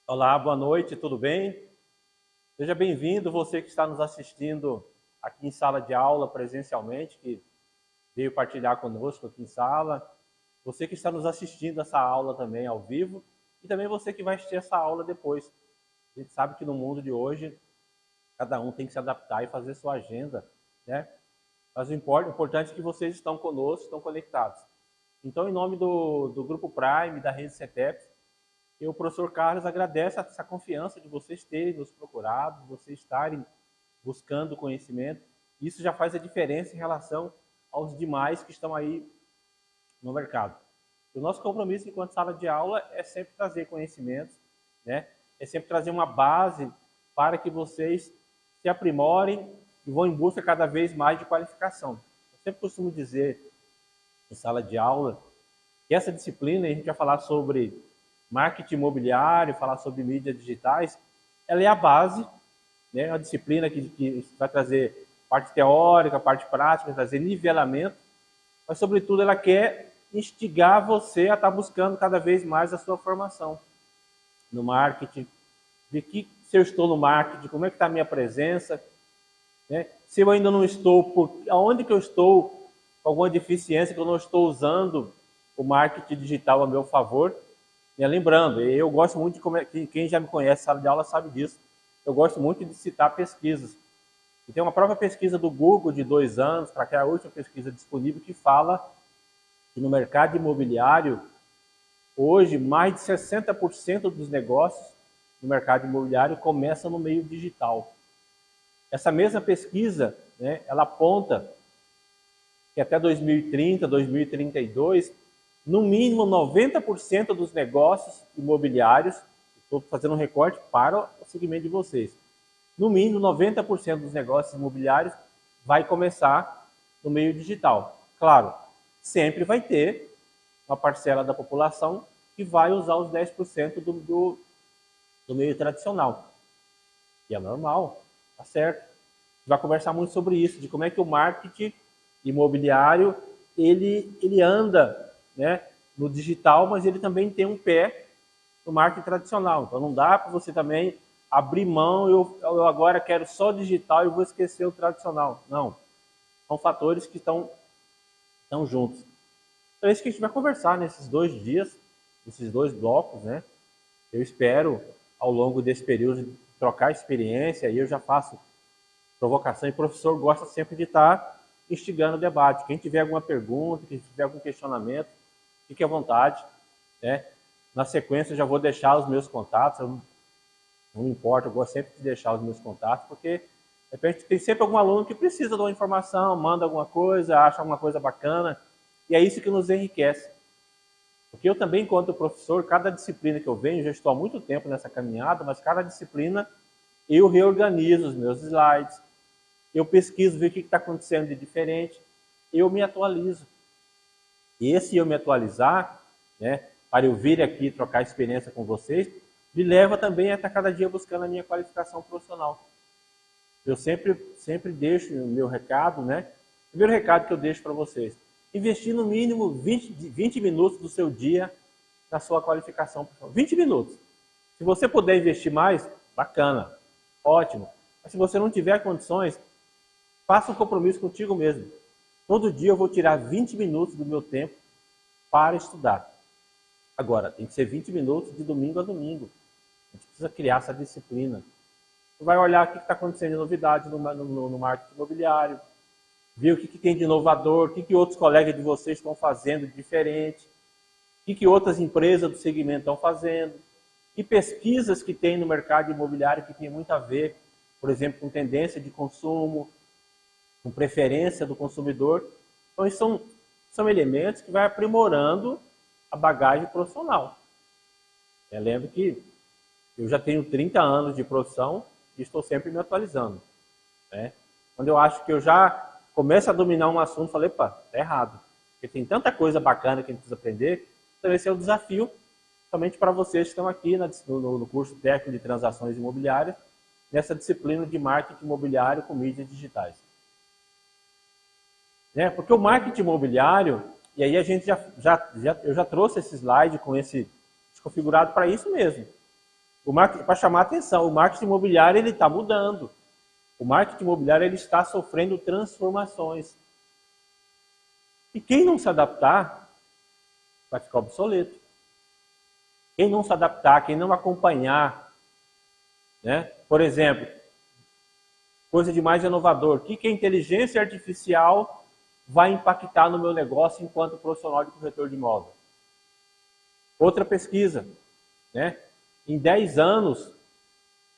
Olá, boa noite, tudo bem? Seja bem-vindo, você que está nos assistindo aqui em sala de aula presencialmente, que veio partilhar conosco aqui em sala. Você que está nos assistindo essa aula também ao vivo e também você que vai assistir essa aula depois. A gente sabe que no mundo de hoje, cada um tem que se adaptar e fazer sua agenda, né? Mas o importante é que vocês estão conosco, estão conectados. Então, em nome do Grupo Prime, da Rede CETEP, o professor Carlos agradece essa confiança de vocês terem nos procurado, de vocês estarem buscando conhecimento. Isso já faz a diferença em relação aos demais que estão aí no mercado. O nosso compromisso enquanto sala de aula é sempre trazer conhecimentos, né? É sempre trazer uma base para que vocês se aprimorem e vão em busca cada vez mais de qualificação. Eu sempre costumo dizer em sala de aula que essa disciplina, a gente vai falar sobre marketing imobiliário, falar sobre mídias digitais, ela é a base, né? É uma disciplina que vai trazer parte teórica, parte prática, trazer nivelamento, mas, sobretudo, ela quer instigar você a estar buscando cada vez mais a sua formação no marketing, ver se eu estou no marketing, como é que está a minha presença, né? Se eu ainda não estou, aonde que eu estou com alguma deficiência que eu não estou usando o marketing digital a meu favor. Lembrando, eu gosto muito de quem já me conhece, sala de aula, sabe disso. Eu gosto muito de citar pesquisas. E tem uma própria pesquisa do Google de 2 anos, para que é a última pesquisa disponível, que fala que no mercado imobiliário, hoje, mais de 60% dos negócios no mercado imobiliário começam no meio digital. Essa mesma pesquisa, né, ela aponta que até 2030, 2032, no mínimo 90% dos negócios imobiliários, estou fazendo um recorte para o segmento de vocês, no mínimo 90% dos negócios imobiliários vai começar no meio digital. Claro, sempre vai ter uma parcela da população que vai usar os 10% do meio tradicional. E é normal, tá certo. A gente vai conversar muito sobre isso, de como é que o marketing imobiliário ele anda, né, no digital, mas ele também tem um pé no marketing tradicional. Então não dá para você também abrir mão, eu agora quero só digital e vou esquecer o tradicional. Não. São fatores que estão juntos. Então é isso que a gente vai conversar nesses 2 dias, nesses 2 blocos, né? Eu espero, ao longo desse período, trocar experiência, e eu já faço provocação, e o professor gosta sempre de estar instigando o debate. Quem tiver alguma pergunta, quem tiver algum questionamento, fique à vontade, né? Na sequência, eu já vou deixar os meus contatos, não me importa, eu gosto sempre de deixar os meus contatos, porque, de repente, tem sempre algum aluno que precisa de uma informação, manda alguma coisa, acha alguma coisa bacana, e é isso que nos enriquece. Porque eu também, enquanto professor, cada disciplina que eu venho, já estou há muito tempo nessa caminhada, mas cada disciplina eu reorganizo os meus slides, eu pesquiso, ver o que está acontecendo de diferente, eu me atualizo. E esse eu me atualizar, né, para eu vir aqui trocar experiência com vocês, me leva também a estar cada dia buscando a minha qualificação profissional. Eu sempre deixo o meu recado, né? O primeiro recado que eu deixo para vocês: investir no mínimo 20 minutos do seu dia na sua qualificação profissional. 20 minutos. Se você puder investir mais, bacana, ótimo. Mas se você não tiver condições, faça um compromisso contigo mesmo. Todo dia eu vou tirar 20 minutos do meu tempo para estudar. Agora, tem que ser 20 minutos de domingo a domingo. A gente precisa criar essa disciplina. Você vai olhar o que está acontecendo de novidade no marketing imobiliário, ver o que tem de inovador, o que outros colegas de vocês estão fazendo de diferente, o que outras empresas do segmento estão fazendo, que pesquisas que tem no mercado imobiliário que tem muito a ver, por exemplo, com tendência de consumo, com preferência do consumidor. Então, isso são elementos que vai aprimorando a bagagem profissional. Eu lembro que eu já tenho 30 anos de profissão e estou sempre me atualizando, né? Quando eu acho que eu já começo a dominar um assunto, falei, pá, tá errado. Porque tem tanta coisa bacana que a gente precisa aprender. Então esse é o desafio, somente para vocês que estão aqui no curso técnico de transações imobiliárias, nessa disciplina de marketing imobiliário com mídias digitais. Né? Porque o marketing imobiliário, e aí a gente eu já trouxe esse slide com esse desconfigurado para isso mesmo. Para chamar a atenção, o marketing imobiliário ele está mudando. O marketing imobiliário ele está sofrendo transformações. E quem não se adaptar vai ficar obsoleto. Quem não se adaptar, quem não acompanhar, né? Por exemplo, coisa de mais inovador, o que a inteligência artificial vai impactar no meu negócio enquanto profissional de corretor de imóvel? Outra pesquisa, né? Em 10 anos,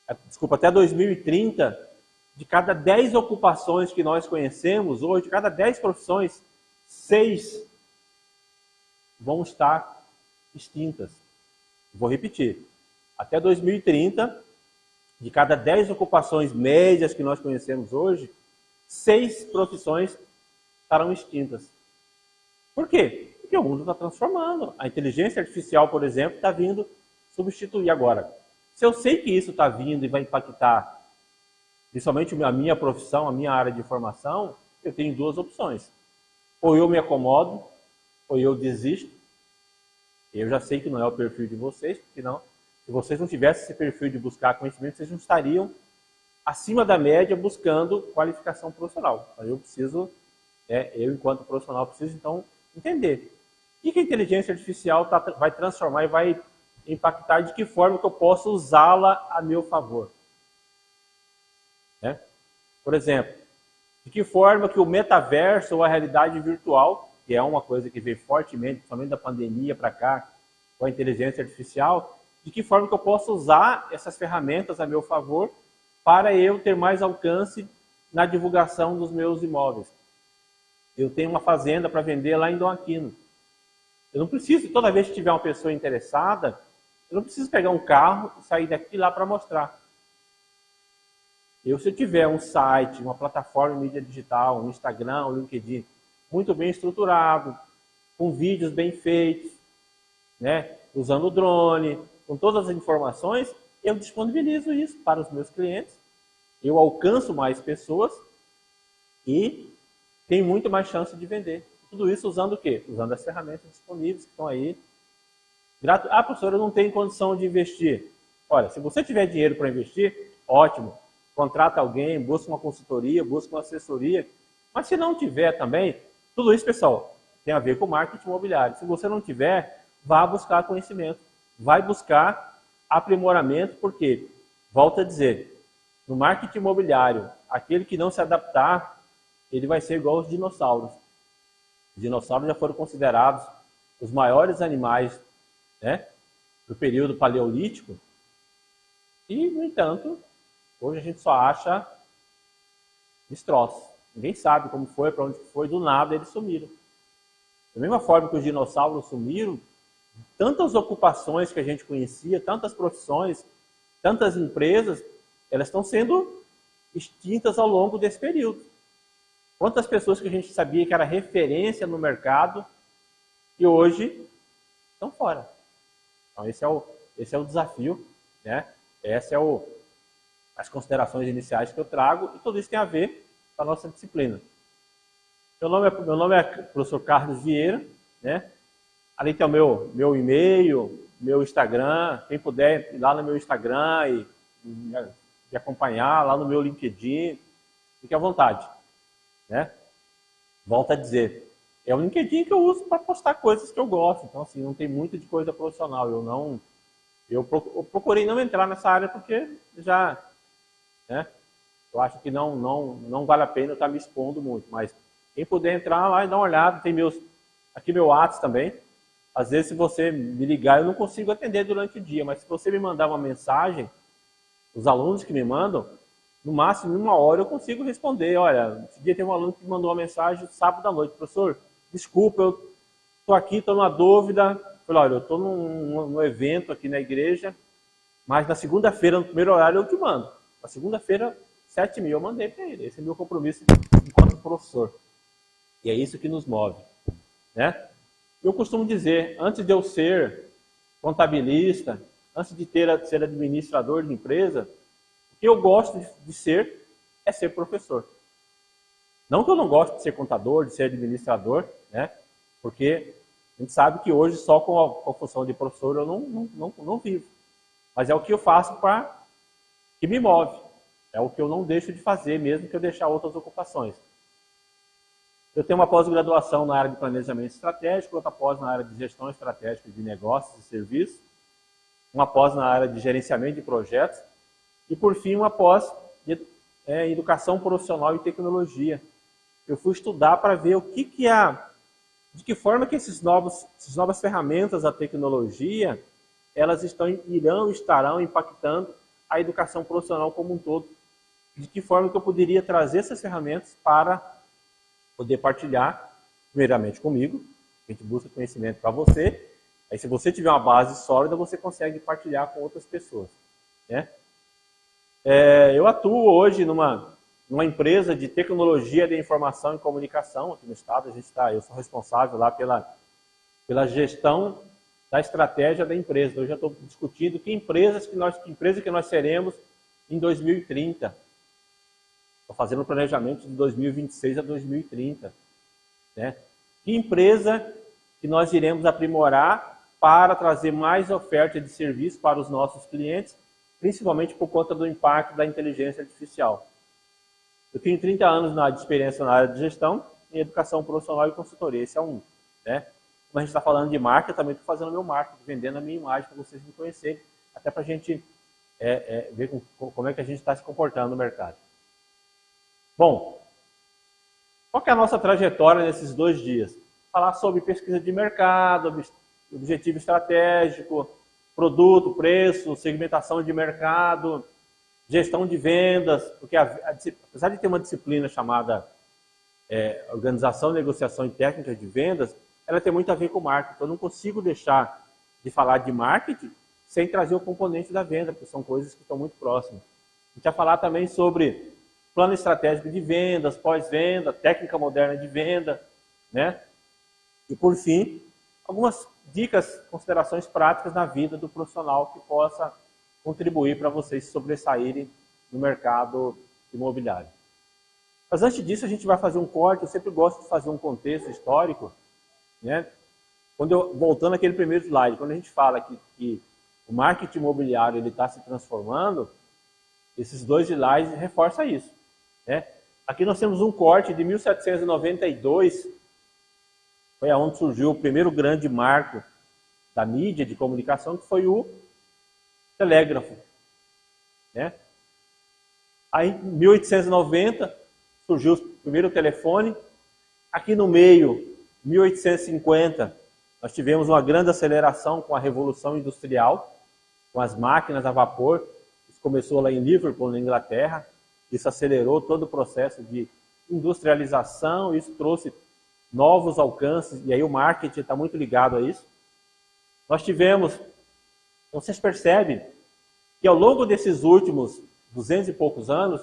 até 2030, de cada 10 ocupações que nós conhecemos hoje, de cada 10 profissões, 6 vão estar extintas. Vou repetir. Até 2030, de cada 10 ocupações médias que nós conhecemos hoje, 6 profissões estarão extintas. Por quê? Porque o mundo está transformando. A inteligência artificial, por exemplo, está vindo substituir agora. Se eu sei que isso está vindo e vai impactar principalmente a minha profissão, a minha área de formação, eu tenho 2 opções. Ou eu me acomodo, ou eu desisto. Eu já sei que não é o perfil de vocês, porque não, se vocês não tivessem esse perfil de buscar conhecimento, vocês não estariam acima da média buscando qualificação profissional. Eu preciso, eu enquanto profissional, preciso então entender o que a inteligência artificial vai transformar e vai impactar, de que forma que eu posso usá-la a meu favor. Né? Por exemplo, de que forma que o metaverso ou a realidade virtual, que é uma coisa que veio fortemente, principalmente da pandemia para cá, com a inteligência artificial, de que forma que eu posso usar essas ferramentas a meu favor para eu ter mais alcance na divulgação dos meus imóveis. Eu tenho uma fazenda para vender lá em Dom Aquino. Eu não preciso, toda vez que tiver uma pessoa interessada, eu não preciso pegar um carro e sair daqui lá para mostrar. Se eu tiver um site, uma plataforma de mídia digital, um Instagram, um LinkedIn, muito bem estruturado, com vídeos bem feitos, né, usando o drone, com todas as informações, eu disponibilizo isso para os meus clientes, eu alcanço mais pessoas e tenho muito mais chance de vender. Tudo isso usando o quê? Usando as ferramentas disponíveis que estão aí. Professor, eu não tenho condição de investir. Olha, se você tiver dinheiro para investir, ótimo. Contrata alguém, busca uma consultoria, busca uma assessoria. Mas se não tiver também, tudo isso, pessoal, tem a ver com marketing imobiliário. Se você não tiver, vá buscar conhecimento. Vai buscar aprimoramento, porque, volto a dizer, no marketing imobiliário, aquele que não se adaptar, ele vai ser igual aos dinossauros. Os dinossauros já foram considerados os maiores animais, né, do período paleolítico. E, no entanto, hoje a gente só acha destroços. Ninguém sabe como foi, para onde foi, do nada eles sumiram. Da mesma forma que os dinossauros sumiram, tantas ocupações que a gente conhecia, tantas profissões, tantas empresas, elas estão sendo extintas ao longo desse período. Quantas pessoas que a gente sabia que era referência no mercado e hoje estão fora. Então esse é o desafio, né? Esse é as considerações iniciais que eu trago, e tudo isso tem a ver com a nossa disciplina. Meu nome é professor Carlos Vieira, né? Ali tem o meu e-mail, meu Instagram, quem puder ir lá no meu Instagram e me acompanhar, lá no meu LinkedIn, fique à vontade, né? Volto a dizer, é o LinkedIn que eu uso para postar coisas que eu gosto, então assim, não tem muito de coisa profissional, eu procurei não entrar nessa área porque já, né, eu acho que não vale a pena eu estar me expondo muito, mas quem puder entrar lá e dar uma olhada, tem aqui meu WhatsApp também. Às vezes, se você me ligar, eu não consigo atender durante o dia, mas se você me mandar uma mensagem, os alunos que me mandam, no máximo, em 1 hora eu consigo responder. Olha, esse dia tem um aluno que me mandou uma mensagem sábado à noite. Professor, desculpa, eu estou aqui, estou numa dúvida. Falei, olha, eu estou num evento aqui na igreja, mas na segunda-feira, no primeiro horário, eu te mando. Na segunda-feira, 7h30, eu mandei para ele. Esse é meu compromisso enquanto professor. E é isso que nos move, né? Eu costumo dizer, antes de eu ser contabilista, antes de ser administrador de empresa, o que eu gosto de ser é ser professor. Não que eu não goste de ser contador, de ser administrador, né? Porque a gente sabe que hoje só com a função de professor eu não vivo. mas é o que eu faço que me move. É o que eu não deixo de fazer, mesmo que eu deixar outras ocupações. Eu tenho uma pós-graduação na área de planejamento estratégico, outra pós na área de gestão estratégica de negócios e serviços, uma pós na área de gerenciamento de projetos e, por fim, uma pós de educação profissional e tecnologia. Eu fui estudar para ver de que forma que essas novas ferramentas da tecnologia, elas estarão impactando a educação profissional como um todo. De que forma que eu poderia trazer essas ferramentas para poder partilhar, primeiramente comigo, a gente busca conhecimento para você, aí se você tiver uma base sólida, você consegue partilhar com outras pessoas, né? Eu atuo hoje numa empresa de tecnologia de informação e comunicação aqui no estado. Eu sou responsável lá pela gestão da estratégia da empresa. Eu já estou discutindo que empresa que nós seremos em 2030. Estou fazendo o planejamento de 2026 a 2030. Né? Que empresa que nós iremos aprimorar para trazer mais oferta de serviço para os nossos clientes, principalmente por conta do impacto da inteligência artificial. Eu tenho 30 anos de experiência na área de gestão, em educação profissional e consultoria. Esse é um. Né? Como a gente está falando de marca, eu também estou fazendo meu marketing, vendendo a minha imagem para vocês me conhecerem, até para a gente ver como é que a gente está se comportando no mercado. Bom, qual que é a nossa trajetória nesses 2 dias? Falar sobre pesquisa de mercado, objetivo estratégico, produto, preço, segmentação de mercado, gestão de vendas, porque apesar de ter uma disciplina chamada organização, negociação e técnicas de vendas, ela tem muito a ver com marketing. Então, eu não consigo deixar de falar de marketing sem trazer o componente da venda, porque são coisas que estão muito próximas. A gente vai falar também sobre plano estratégico de vendas, pós-venda, técnica moderna de venda, né? E, por fim, algumas dicas, considerações práticas na vida do profissional que possa contribuir para vocês sobressaírem no mercado imobiliário. Mas antes disso, a gente vai fazer um corte. Eu sempre gosto de fazer um contexto histórico, né? Voltando àquele primeiro slide, quando a gente fala que o marketing imobiliário está se transformando, esses 2 slides reforçam isso. Né? Aqui nós temos um corte de 1792, foi onde surgiu o primeiro grande marco da mídia de comunicação, que foi o telégrafo. Né? Aí, em 1890, surgiu o primeiro telefone. Aqui no meio, 1850, nós tivemos uma grande aceleração com a Revolução Industrial, com as máquinas a vapor. Isso começou lá em Liverpool, na Inglaterra. Isso acelerou todo o processo de industrialização, isso trouxe novos alcances, e aí o marketing está muito ligado a isso. Nós tivemos, vocês percebem que ao longo desses últimos 200 e poucos anos,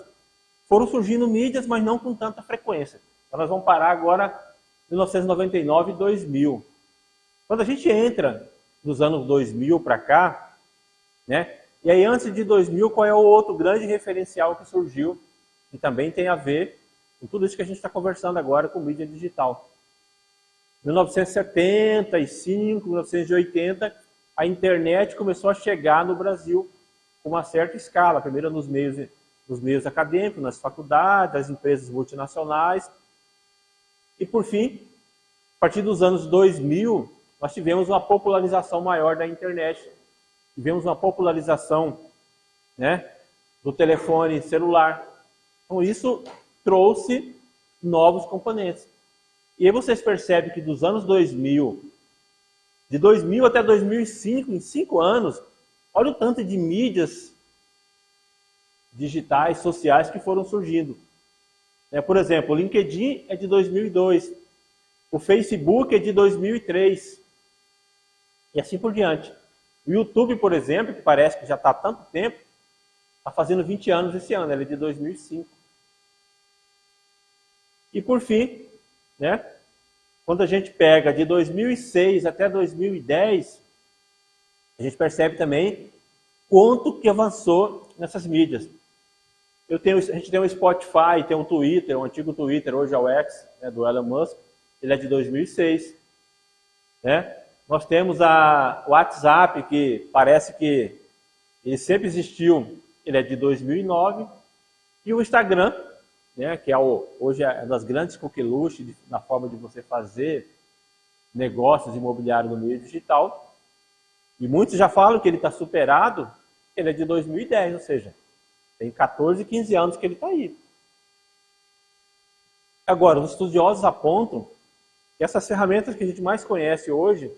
foram surgindo mídias, mas não com tanta frequência. Então nós vamos parar agora em 1999 e 2000. Quando a gente entra nos anos 2000 para cá, né? E aí antes de 2000, qual é o outro grande referencial que surgiu, que também tem a ver com tudo isso que a gente está conversando agora com mídia digital. 1975, 1980, a internet começou a chegar no Brasil com uma certa escala, primeiro nos meios acadêmicos, nas faculdades, das empresas multinacionais. E, por fim, a partir dos anos 2000, nós tivemos uma popularização maior da internet. Tivemos uma popularização, né, do telefone celular. Então, isso trouxe novos componentes. E aí vocês percebem que dos anos 2000, de 2000 até 2005, em 5 anos, olha o tanto de mídias digitais, sociais que foram surgindo. Por exemplo, o LinkedIn é de 2002, o Facebook é de 2003, e assim por diante. O YouTube, por exemplo, que parece que já está há tanto tempo, está fazendo 20 anos esse ano, ele é de 2005. E por fim, né, quando a gente pega de 2006 até 2010, a gente percebe também quanto que avançou nessas mídias. A gente tem o Spotify, tem o Twitter, o antigo Twitter, hoje é o X, né, do Elon Musk, ele é de 2006. Né? Nós temos o WhatsApp, que parece que ele sempre existiu, ele é de 2009, e o Instagram, né, que hoje é uma das grandes coqueluches na forma de você fazer negócios imobiliários no meio digital, e muitos já falam que ele está superado, ele é de 2010, ou seja, tem 14, 15 anos que ele está aí. Agora, os estudiosos apontam que essas ferramentas que a gente mais conhece hoje,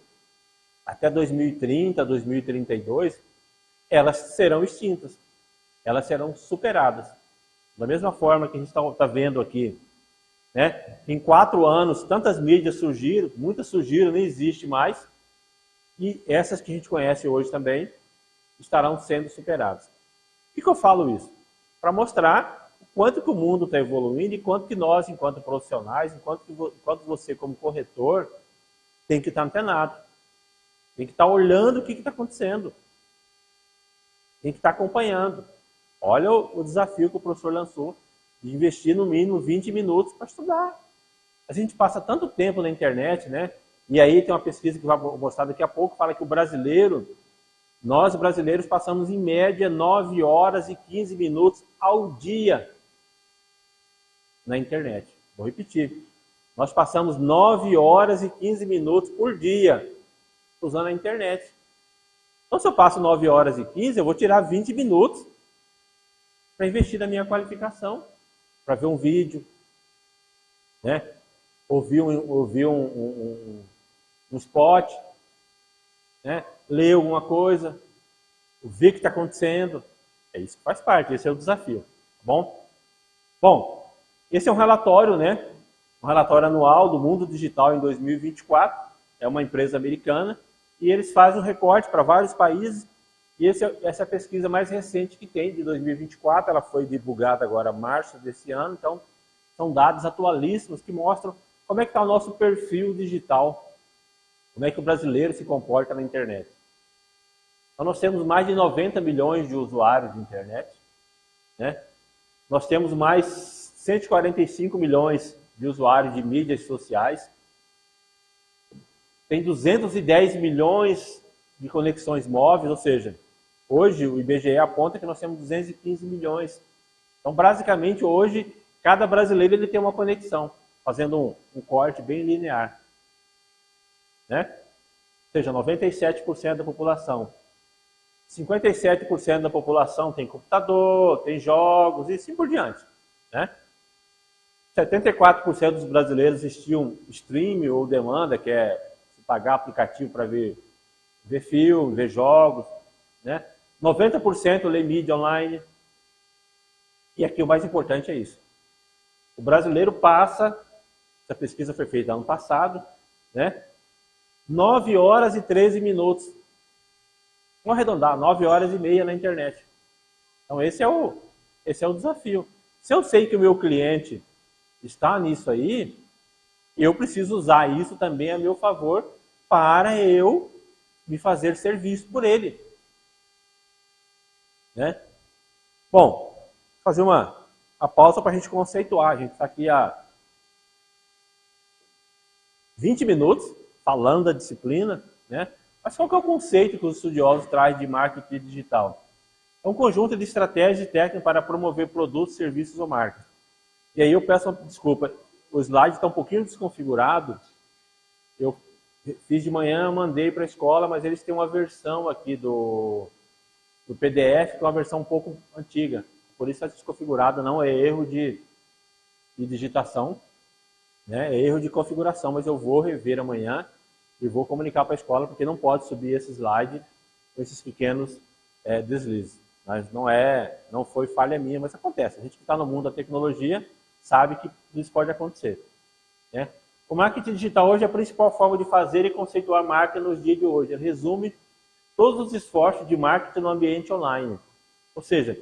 até 2030, 2032, elas serão extintas, elas serão superadas. Da mesma forma que a gente está vendo aqui, né? Em 4 anos, tantas mídias surgiram, muitas surgiram, nem existe mais, e essas que a gente conhece hoje também estarão sendo superadas. Por que eu falo isso? Para mostrar o quanto que o mundo está evoluindo e quanto que nós, enquanto profissionais, enquanto você como corretor, tem que estar antenado. Tem que estar olhando o que está acontecendo. Tem que estar acompanhando. Olha o desafio que o professor lançou de investir no mínimo 20 minutos para estudar. A gente passa tanto tempo na internet, né? E aí tem uma pesquisa que vai mostrar daqui a pouco, fala que nós brasileiros passamos em média 9 horas e 15 minutos ao dia na internet. Vou repetir. Nós passamos 9 horas e 15 minutos por dia usando a internet. Então, se eu passo 9 horas e 15, eu vou tirar 20 minutos para investir na minha qualificação, para ver um vídeo, né? Ouvir um spot, né? Ler alguma coisa, ver o que está acontecendo. É isso que faz parte, esse é o desafio. Tá bom? Bom, esse é um relatório, né? Um relatório anual do Mundo Digital em 2024. É uma empresa americana e eles fazem um recorte para vários países. E essa é a pesquisa mais recente que tem, de 2024. Ela foi divulgada agora em março desse ano. Então, são dados atualíssimos que mostram como é que está o nosso perfil digital. Como é que o brasileiro se comporta na internet. Então, nós temos mais de 90 milhões de usuários de internet, né? Nós temos mais 145 milhões de usuários de mídias sociais. Tem 210 milhões de conexões móveis, ou seja, hoje o IBGE aponta que nós temos 215 milhões. Então, basicamente, hoje, cada brasileiro ele tem uma conexão, fazendo um corte bem linear. Né? Ou seja, 97% da população. 57% da população tem computador, tem jogos e assim por diante. Né? 74% dos brasileiros assistiam stream ou demanda, que é pagar aplicativo para ver filme, ver jogos. Né? 90% lê mídia online. E aqui o mais importante é isso. O brasileiro passa, essa pesquisa foi feita ano passado, né? 9 horas e 13 minutos. Vamos arredondar, 9 horas e meia na internet. Então esse é o desafio. Se eu sei que o meu cliente está nisso aí, eu preciso usar isso também a meu favor para eu me fazer ser visto por ele. Né? Bom, vou fazer uma pausa para a gente conceituar. A gente está aqui há 20 minutos falando da disciplina, né? Mas qual que é o conceito que os estudiosos trazem de marketing digital? É um conjunto de estratégias e técnicas para promover produtos, serviços ou marcas. E aí eu peço desculpa, o slide está um pouquinho desconfigurado. Eu fiz de manhã, mandei para a escola, mas eles têm uma versão aqui do PDF, que é uma versão um pouco antiga. Por isso está desconfigurado, não é erro de digitação, né? É erro de configuração, mas eu vou rever amanhã e vou comunicar para a escola, porque não pode subir esse slide com esses pequenos deslizes. Mas não foi falha minha, mas acontece. A gente que está no mundo da tecnologia sabe que isso pode acontecer. Né? O marketing digital hoje é a principal forma de fazer e conceituar marca nos dias de hoje. Ele resume todos os esforços de marketing no ambiente online. Ou seja,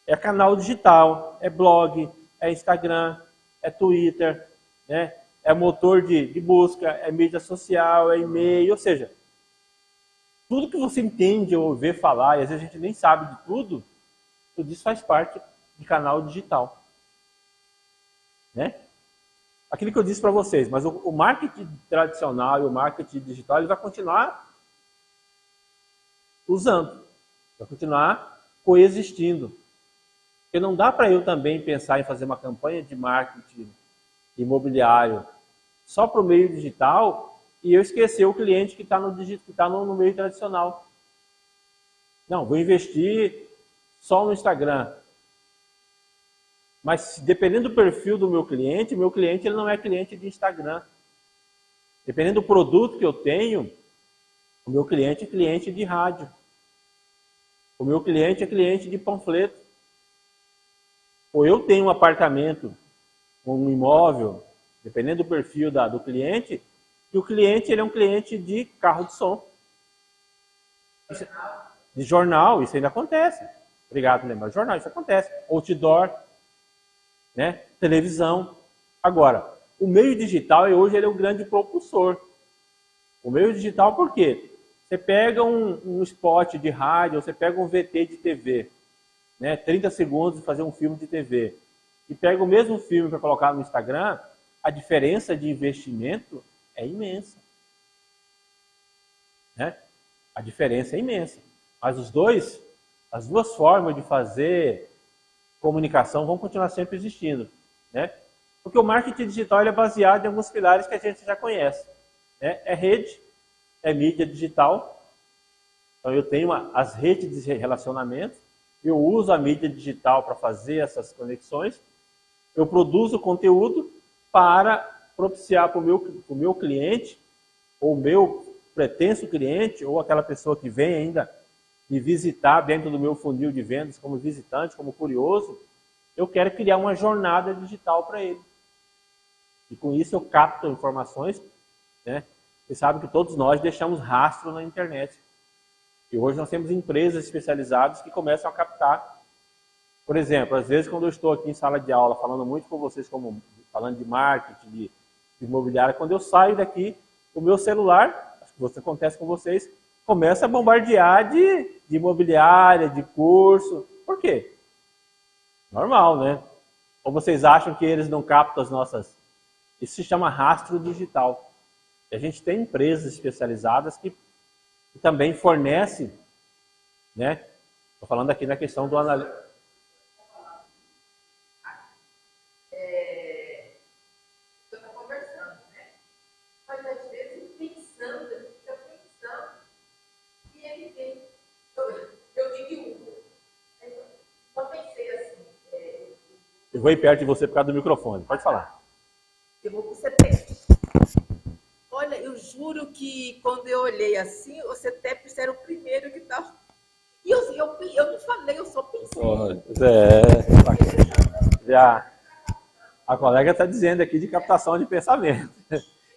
é canal digital, é blog, é Instagram, é Twitter, né? É motor de busca, é mídia social, é e-mail, ou seja, tudo que você entende ou vê falar, e às vezes a gente nem sabe de tudo isso faz parte de canal digital. Né? Aquilo que eu disse para vocês, mas o marketing tradicional e o marketing digital ele vai continuar usando. Vai continuar coexistindo. Porque não dá para eu também pensar em fazer uma campanha de marketing imobiliário só para o meio digital e eu esquecer o cliente que está no meio tradicional. Não, vou investir só no Instagram. Mas dependendo do perfil do meu cliente ele não é cliente de Instagram. Dependendo do produto que eu tenho, o meu cliente é cliente de rádio. O meu cliente é cliente de panfleto. Ou eu tenho um apartamento, um imóvel, dependendo do perfil do cliente, e o cliente ele é um cliente de carro de som. De jornal, isso ainda acontece. Obrigado por lembrar. Jornal, isso acontece. Outdoor, né? Televisão. Agora, o meio digital hoje ele é um grande propulsor. O meio digital por quê? Você pega um spot de rádio, você pega um VT de TV, né? 30 segundos de fazer um filme de TV, e pega o mesmo filme para colocar no Instagram, a diferença de investimento é imensa. Né? A diferença é imensa. Mas as duas formas de fazer comunicação vão continuar sempre existindo. Né? Porque o marketing digital ele é baseado em alguns pilares que a gente já conhece. Né? É rede, é mídia digital. Então eu tenho as redes de relacionamento, eu uso a mídia digital para fazer essas conexões, eu produzo conteúdo para propiciar para o meu cliente, ou o meu pretenso cliente, ou aquela pessoa que vem ainda me visitar dentro do meu funil de vendas como visitante, como curioso, eu quero criar uma jornada digital para ele. E com isso eu capto informações, né? Você sabe que todos nós deixamos rastro na internet. E hoje nós temos empresas especializadas que começam a captar. Por exemplo, às vezes quando eu estou aqui em sala de aula falando muito com vocês, falando de marketing, de imobiliário, quando eu saio daqui, o meu celular, acho que isso acontece com vocês, começa a bombardear de imobiliária, de curso. Por quê? Normal, né? Ou vocês acham que eles não captam as nossas... Isso se chama rastro digital. E a gente tem empresas especializadas que também fornecem, né? Estou falando aqui na questão do analista. Eu vou ir perto de você por causa do microfone. Pode falar. Eu vou para o CETEP. Olha, eu juro que quando eu olhei assim, o CETEP era o primeiro que estava. E eu não falei, eu só pensei. Já. A colega está dizendo aqui de captação de pensamento.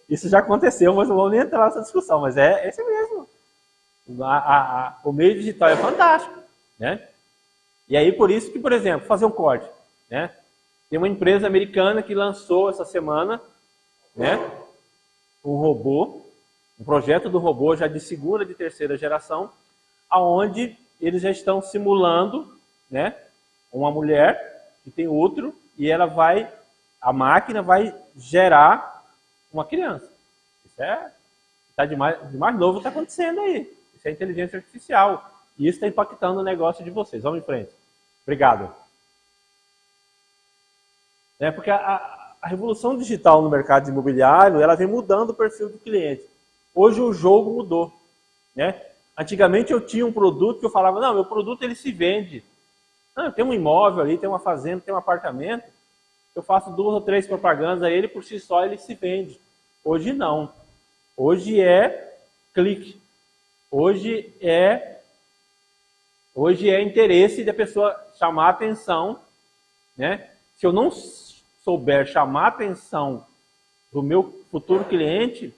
Isso já aconteceu, mas não vou nem entrar nessa discussão. Mas é esse mesmo. O meio digital é fantástico. Né? E aí, por isso que, por exemplo, fazer um corte. Né? Tem uma empresa americana que lançou essa semana, né, um robô, um projeto do robô já de segunda, de terceira geração, aonde eles já estão simulando, né, uma mulher que tem útero e a máquina vai gerar uma criança. Isso de mais novo está acontecendo aí. Isso é inteligência artificial. E isso está impactando o negócio de vocês. Vamos em frente. Obrigado. Porque a revolução digital no mercado imobiliário, ela vem mudando o perfil do cliente. Hoje o jogo mudou. Né? Antigamente eu tinha um produto que eu falava, não, meu produto ele se vende. Não, eu tenho um imóvel ali, tem uma fazenda, tem um apartamento, eu faço 2 ou 3 propagandas a ele, por si só ele se vende. Hoje não. Hoje é clique. Hoje é interesse da pessoa chamar a atenção. Né? Se eu não souber chamar a atenção do meu futuro cliente,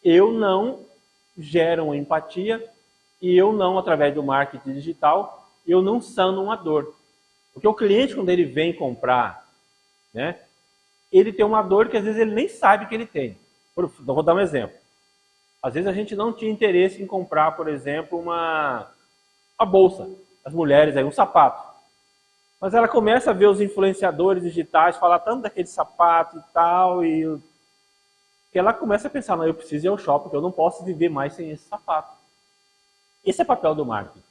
eu não gero uma empatia e eu não, através do marketing digital, eu não sano uma dor. Porque o cliente, quando ele vem comprar, né, ele tem uma dor que às vezes ele nem sabe que ele tem. Vou dar um exemplo. Às vezes a gente não tinha interesse em comprar, por exemplo, uma bolsa, as mulheres, aí, um sapato. Mas ela começa a ver os influenciadores digitais falar tanto daquele sapato e tal, que ela começa a pensar, não, eu preciso ir ao shopping, porque eu não posso viver mais sem esse sapato. Esse é o papel do marketing.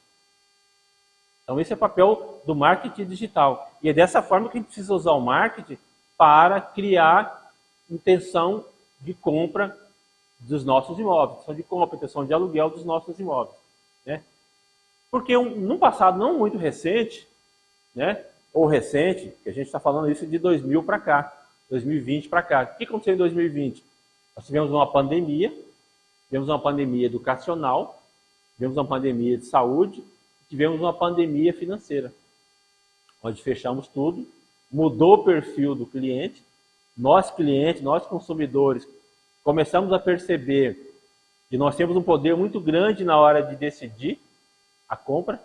Então esse é o papel do marketing digital. E é dessa forma que a gente precisa usar o marketing para criar intenção de compra dos nossos imóveis, intenção de compra, intenção de aluguel dos nossos imóveis, né? Porque num passado não muito recente, né, ou recente, que a gente está falando isso de 2000 para cá, 2020 para cá. O que aconteceu em 2020? Nós tivemos uma pandemia educacional, tivemos uma pandemia de saúde, tivemos uma pandemia financeira, onde fechamos tudo, mudou o perfil do cliente, nós clientes, nós consumidores, começamos a perceber que nós temos um poder muito grande na hora de decidir a compra,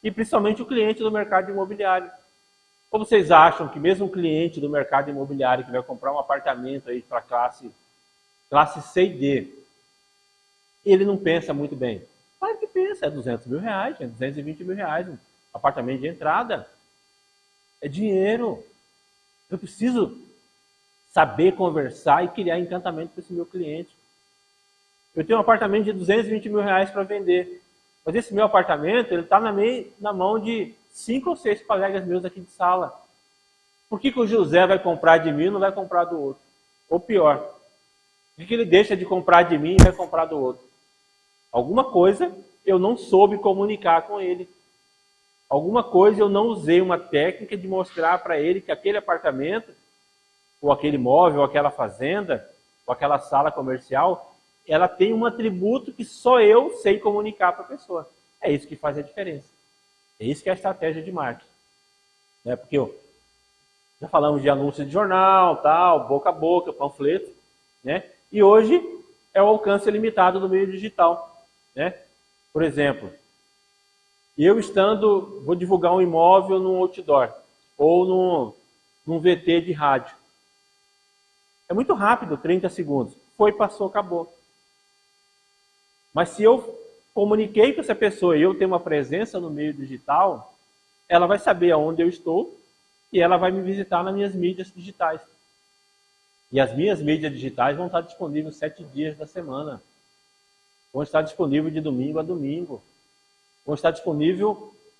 e principalmente o cliente do mercado imobiliário. Como vocês acham que mesmo um cliente do mercado imobiliário que vai comprar um apartamento aí para classe C e D, ele não pensa muito bem? Claro que pensa, é 200 mil reais, é 220 mil reais, um apartamento de entrada. É dinheiro. Eu preciso saber conversar e criar encantamento para esse meu cliente. Eu tenho um apartamento de 220 mil reais para vender, mas esse meu apartamento está na mão de 5 ou 6 colegas meus aqui de sala. Por que o José vai comprar de mim e não vai comprar do outro? Ou pior, por que ele deixa de comprar de mim e vai comprar do outro? Alguma coisa eu não soube comunicar com ele. Alguma coisa eu não usei uma técnica de mostrar para ele que aquele apartamento, ou aquele imóvel, ou aquela fazenda, ou aquela sala comercial, ela tem um atributo que só eu sei comunicar para a pessoa. É isso que faz a diferença. É isso que é a estratégia de marketing. Né? Porque já falamos de anúncio de jornal, tal, boca a boca, panfleto, né? E hoje é o alcance limitado do meio digital. Né? Por exemplo, vou divulgar um imóvel num outdoor ou num VT de rádio. É muito rápido, 30 segundos. Foi, passou, acabou. Mas se eu comuniquei com essa pessoa e eu tenho uma presença no meio digital, ela vai saber aonde eu estou e ela vai me visitar nas minhas mídias digitais. E as minhas mídias digitais vão estar disponíveis 7 dias da semana. Vão estar disponíveis de domingo a domingo. Vão estar disponíveis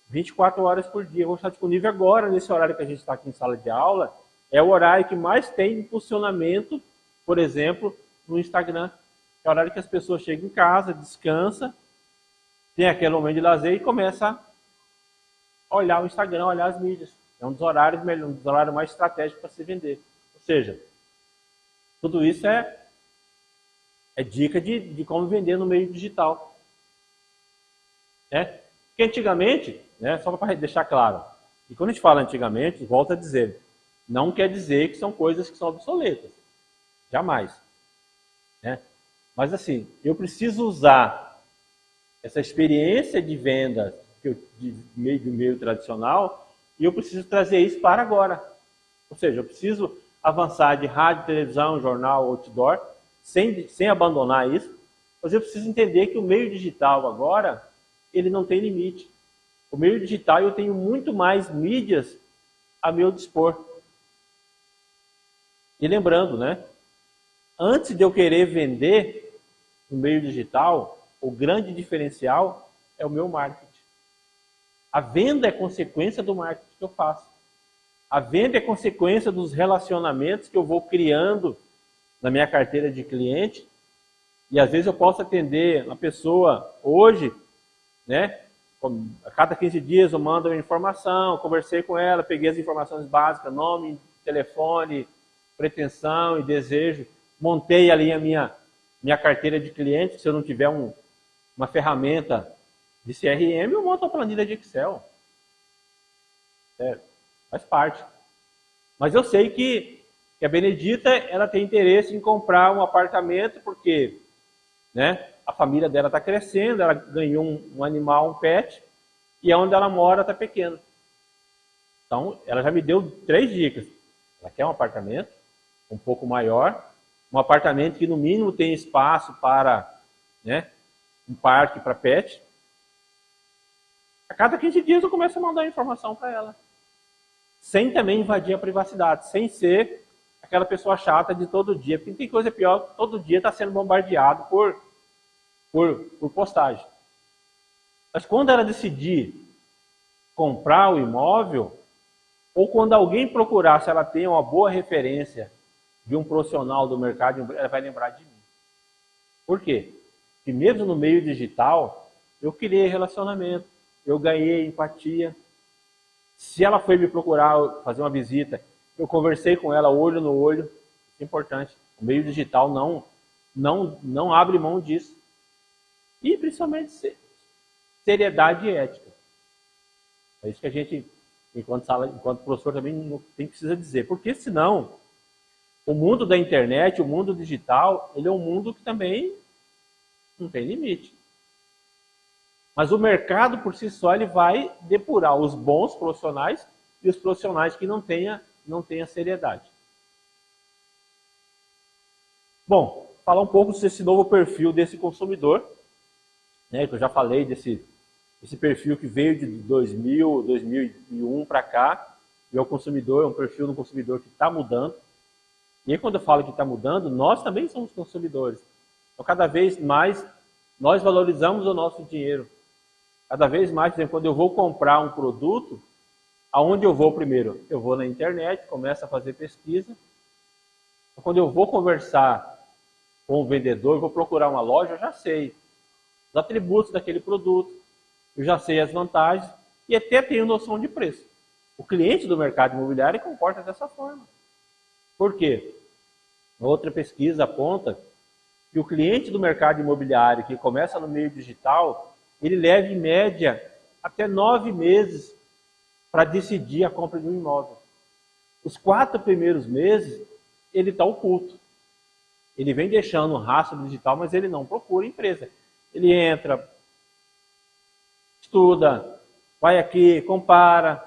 24 horas por dia. Vão estar disponíveis agora, nesse horário que a gente está aqui em sala de aula. É o horário que mais tem impulsionamento, por exemplo, no Instagram. É o horário que as pessoas chegam em casa, descansam, tem aquele momento de lazer e começa a olhar o Instagram, olhar as mídias. É um dos horários mais estratégicos para se vender. Ou seja, tudo isso é dica de como vender no meio digital. Né? Porque antigamente, né, só para deixar claro, e quando a gente fala antigamente, volto a dizer, não quer dizer que são coisas que são obsoletas. Jamais. Né? Mas assim, eu preciso usar essa experiência de venda do meio tradicional e eu preciso trazer isso para agora. Ou seja, eu preciso avançar de rádio, televisão, jornal, outdoor, sem abandonar isso, mas eu preciso entender que o meio digital agora, ele não tem limite. O meio digital eu tenho muito mais mídias a meu dispor. E lembrando, né? Antes de eu querer vender no meio digital, o grande diferencial é o meu marketing. A venda é consequência do marketing que eu faço. A venda é consequência dos relacionamentos que eu vou criando na minha carteira de cliente. E às vezes eu posso atender uma pessoa hoje, né? A cada 15 dias eu mando uma informação, conversei com ela, peguei as informações básicas, nome, telefone, pretensão e desejo. Montei ali a minha carteira de clientes. Se eu não tiver uma ferramenta de CRM, eu monto uma planilha de Excel. Faz parte. Mas eu sei que a Benedita ela tem interesse em comprar um apartamento porque, né, a família dela está crescendo, ela ganhou um animal, um pet, e onde ela mora está pequeno. Então, ela já me deu 3 dicas. Ela quer um apartamento um pouco maior, um apartamento que no mínimo tem espaço para, né, um parque para pet. A cada 15 dias eu começo a mandar informação para ela. Sem também invadir a privacidade, sem ser aquela pessoa chata de todo dia. Porque tem coisa pior, todo dia está sendo bombardeado por postagem. Mas quando ela decidir comprar o imóvel, ou quando alguém procurar, se ela tem uma boa referência de um profissional do mercado, ela vai lembrar de mim. Por quê? Porque mesmo no meio digital, eu criei relacionamento, eu ganhei empatia. Se ela foi me procurar fazer uma visita, eu conversei com ela olho no olho. Isso é importante. O meio digital não abre mão disso. E principalmente seriedade e ética. É isso que a gente, enquanto professor, também precisa dizer. Porque senão, o mundo da internet, o mundo digital, ele é um mundo que também não tem limite. Mas o mercado, por si só, ele vai depurar os bons profissionais e os profissionais que não tenham seriedade. Bom, falar um pouco desse novo perfil desse consumidor, né, que eu já falei desse perfil que veio de 2000, 2001 para cá, e é um perfil do consumidor que está mudando. E aí, quando eu falo que está mudando, nós também somos consumidores. Então, cada vez mais, nós valorizamos o nosso dinheiro. Cada vez mais, por exemplo, quando eu vou comprar um produto, aonde eu vou primeiro? Eu vou na internet, começo a fazer pesquisa. Quando eu vou conversar com o vendedor, vou procurar uma loja, eu já sei os atributos daquele produto, eu já sei as vantagens e até tenho noção de preço. O cliente do mercado imobiliário comporta dessa forma. Por quê? Outra pesquisa aponta que o cliente do mercado imobiliário que começa no meio digital, ele leva em média até 9 meses para decidir a compra de um imóvel. Os 4 primeiros meses, ele está oculto. Ele vem deixando um rastro digital, mas ele não procura empresa. Ele entra, estuda, vai aqui, compara,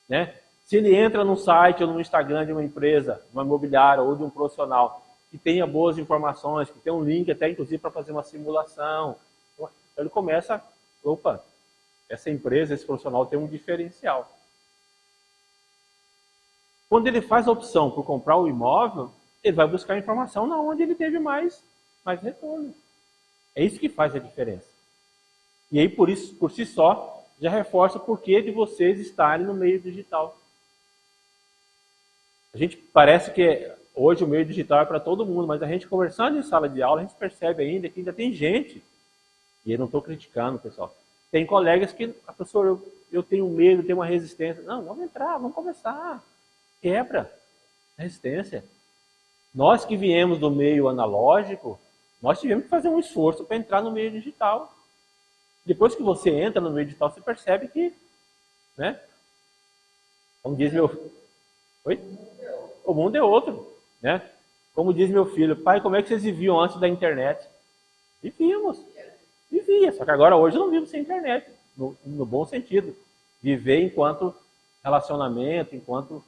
né? Se ele entra num site ou no Instagram de uma empresa, uma imobiliária ou de um profissional que tenha boas informações, que tenha um link até inclusive para fazer uma simulação, então ele começa, opa, essa empresa, esse profissional tem um diferencial. Quando ele faz a opção por comprar o imóvel, ele vai buscar informação na onde ele teve mais retorno. É isso que faz a diferença. E aí, por isso, por si só, já reforça o porquê de vocês estarem no meio digital. A gente parece que hoje o meio digital é para todo mundo, mas a gente conversando em sala de aula, a gente percebe ainda que ainda tem gente, e eu não estou criticando, pessoal, tem colegas que, professor, eu tenho medo, tenho uma resistência. Não, vamos entrar, vamos conversar. Quebra a resistência. Nós que viemos do meio analógico, nós tivemos que fazer um esforço para entrar no meio digital. Depois que você entra no meio digital, você percebe que, né? Como diz meu... Oi? O mundo é outro, né? Como diz meu filho, pai, como é que vocês viviam antes da internet? Vivíamos. Vivia, só que agora hoje eu não vivo sem internet, no bom sentido. Viver enquanto relacionamento, enquanto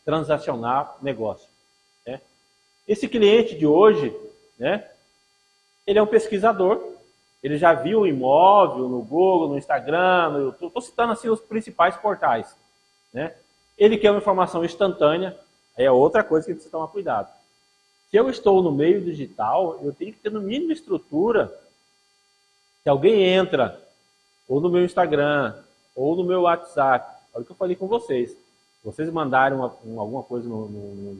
transacionar negócio. Né? Esse cliente de hoje, né, ele é um pesquisador, ele já viu o imóvel no Google, no Instagram, no YouTube, estou citando assim os principais portais. Né? Ele quer uma informação instantânea, aí é outra coisa que precisa tomar cuidado. Se eu estou no meio digital, eu tenho que ter no mínimo estrutura. Se alguém entra, ou no meu Instagram, ou no meu WhatsApp, olha o que eu falei com vocês. Vocês mandarem alguma coisa no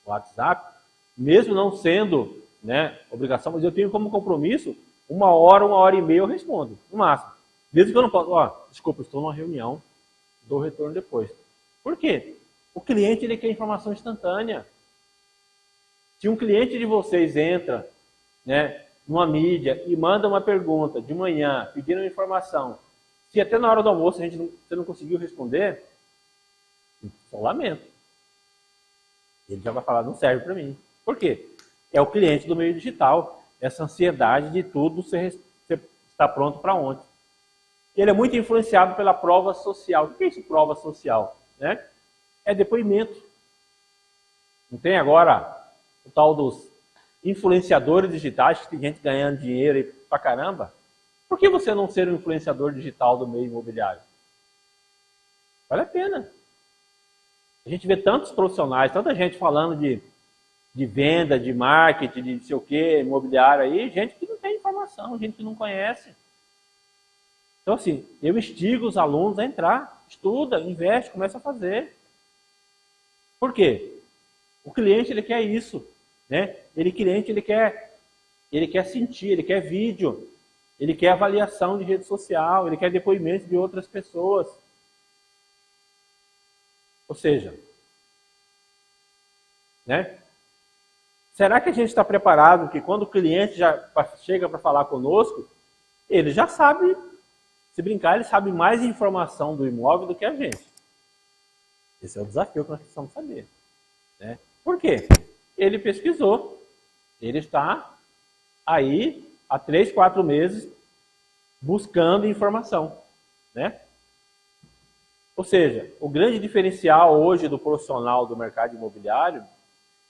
WhatsApp, mesmo não sendo, né, obrigação, mas eu tenho como compromisso, 1 hora e meia eu respondo, no máximo. Mesmo que eu não possa, desculpa, estou numa reunião, dou retorno depois. Por quê? O cliente ele quer informação instantânea. Se um cliente de vocês entra, né, numa mídia e manda uma pergunta de manhã, pedindo uma informação, se até na hora do almoço você não conseguiu responder, só lamento. Ele já vai falar, não serve para mim. Por quê? É o cliente do meio digital, essa ansiedade de tudo você está pronto para ontem. Ele é muito influenciado pela prova social. O que é isso, prova social? Né? É depoimento. Não tem agora o tal dos influenciadores digitais, que tem gente ganhando dinheiro aí pra caramba? Por que você não ser um influenciador digital do meio imobiliário? Vale a pena. A gente vê tantos profissionais, tanta gente falando de venda, de marketing, de não sei o que, imobiliário aí, gente que não tem informação, gente que não conhece. Então, assim, eu instigo os alunos a entrar, estuda, investe, começa a fazer. Por quê? O cliente, ele quer isso, né? Cliente, ele quer sentir, ele quer vídeo, ele quer avaliação de rede social, ele quer depoimentos de outras pessoas. Ou seja, né? Será que a gente está preparado que quando o cliente já chega para falar conosco, ele já sabe, se brincar, ele sabe mais informação do imóvel do que a gente. Esse é o desafio que nós precisamos saber, né? Por quê? Ele pesquisou, ele está aí há 3, 4 meses buscando informação, né? Ou seja, o grande diferencial hoje do profissional do mercado imobiliário,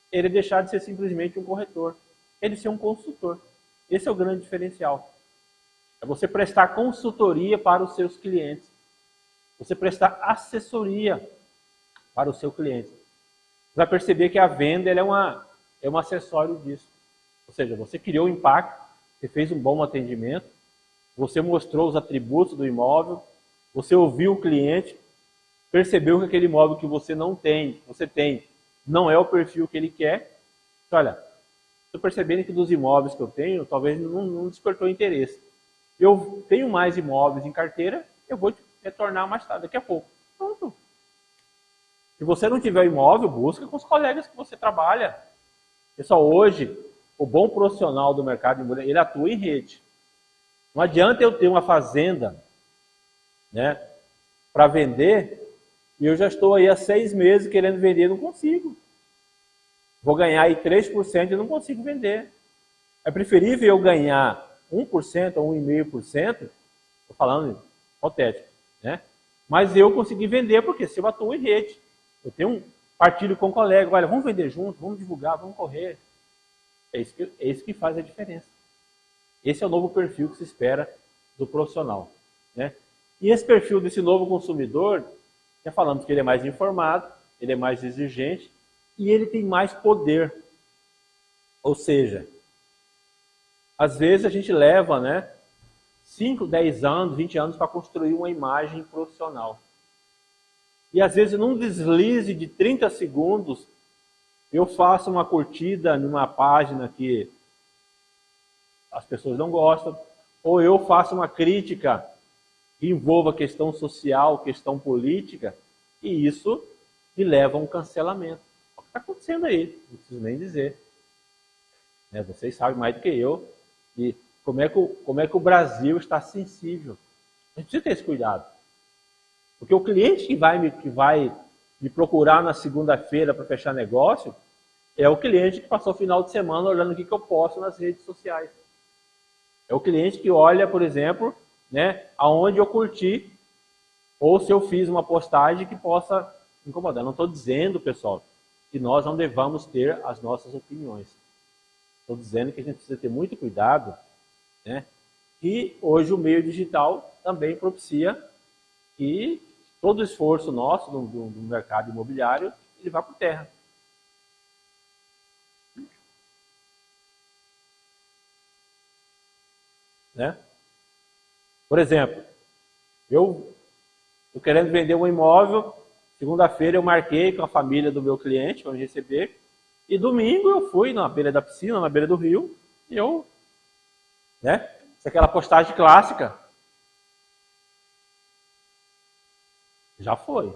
ele deixar de ser simplesmente um corretor, ele ser um consultor. Esse é o grande diferencial. É você prestar consultoria para os seus clientes. Você prestar assessoria para o seu cliente. Você vai perceber que a venda ela é um acessório disso. Ou seja, você criou um impacto, você fez um bom atendimento, você mostrou os atributos do imóvel, você ouviu o cliente, percebeu que aquele imóvel que você tem, não é o perfil que ele quer. Olha, estou percebendo que dos imóveis que eu tenho, talvez não despertou interesse. Eu tenho mais imóveis em carteira, eu vou te retornar mais tarde, daqui a pouco. Pronto. Se você não tiver imóvel, busca com os colegas que você trabalha. Pessoal, hoje, o bom profissional do mercado imobiliário, ele atua em rede. Não adianta eu ter uma fazenda, né, para vender, e eu já estou aí há 6 meses querendo vender, não consigo. Vou ganhar aí 3% e não consigo vender. É preferível eu ganhar 1% ou 1,5%, estou falando hipotético, né? Mas eu consegui vender, porque se eu atuo em rede, eu tenho um partilho com um colega, olha, vamos vender junto, vamos divulgar, vamos correr. É isso que faz a diferença. Esse é o novo perfil que se espera do profissional, né? E esse perfil desse novo consumidor, já falamos que ele é mais informado, ele é mais exigente e ele tem mais poder. Ou seja, às vezes a gente leva, né, 5, 10 anos, 20 anos para construir uma imagem profissional. E às vezes num deslize de 30 segundos, eu faço uma curtida numa página que as pessoas não gostam, ou eu faço uma crítica que envolva questão social, questão política, e isso me leva a um cancelamento. É o que está acontecendo aí, não preciso nem dizer. Né? Vocês sabem mais do que eu, e como é que o Brasil está sensível. A gente precisa ter esse cuidado. Porque o cliente que vai me procurar na segunda-feira para fechar negócio, é o cliente que passou o final de semana olhando o que eu posto nas redes sociais. É o cliente que olha, por exemplo, né, aonde eu curti, ou se eu fiz uma postagem que possa incomodar. Não estou dizendo, pessoal, que nós não devamos ter as nossas opiniões. Estou dizendo que a gente precisa ter muito cuidado, né, que hoje o meio digital também propicia que todo o esforço nosso do mercado imobiliário ele vá por terra. Né? Por exemplo, eu estou querendo vender um imóvel, segunda-feira eu marquei com a família do meu cliente, vamos receber, e domingo eu fui na beira da piscina, na beira do rio, e né? Isso é aquela postagem clássica. Já foi.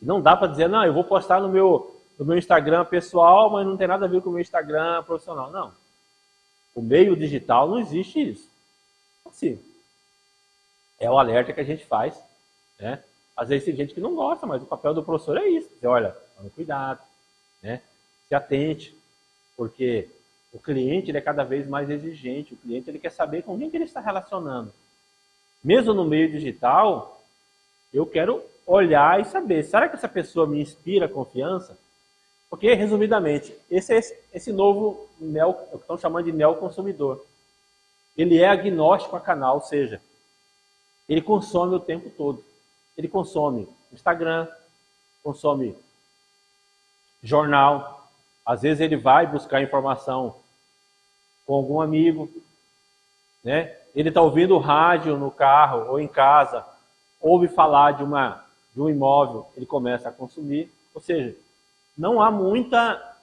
Não dá para dizer, não, eu vou postar no meu Instagram pessoal, mas não tem nada a ver com o meu Instagram profissional. Não. O meio digital não existe isso. Assim, é o alerta que a gente faz, né? Às vezes tem gente que não gosta, mas o papel do professor é isso. Dizer, olha, tome cuidado, né? Se atente, porque o cliente ele é cada vez mais exigente. O cliente ele quer saber com quem que ele está relacionando. Mesmo no meio digital, eu quero olhar e saber, será que essa pessoa me inspira confiança? Porque, resumidamente, esse novo o que estão chamando de neoconsumidor. Ele é agnóstico a canal, ou seja, ele consome o tempo todo. Ele consome Instagram, consome jornal. Às vezes ele vai buscar informação com algum amigo, né? ele está ouvindo rádio no carro ou em casa, ouve falar de um imóvel, ele começa a consumir. Ou seja, não há muita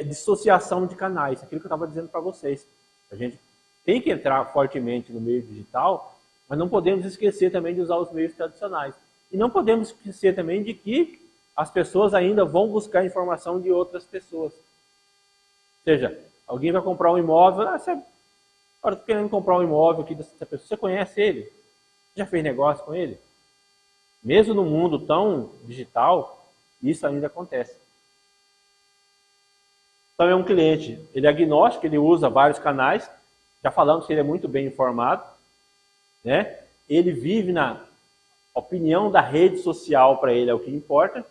dissociação de canais. Aquilo que eu estava dizendo para vocês. A gente tem que entrar fortemente no meio digital, mas não podemos esquecer também de usar os meios tradicionais. E não podemos esquecer também de que as pessoas ainda vão buscar informação de outras pessoas. Ou seja, alguém vai comprar um imóvel, eu estou querendo comprar um imóvel aqui dessa pessoa. Você conhece ele? Já fez negócio com ele? Mesmo no mundo tão digital, isso ainda acontece. Então é um cliente, ele é agnóstico, ele usa vários canais, já falamos que ele é muito bem informado, né? Ele vive na opinião da rede social, para ele é o que importa,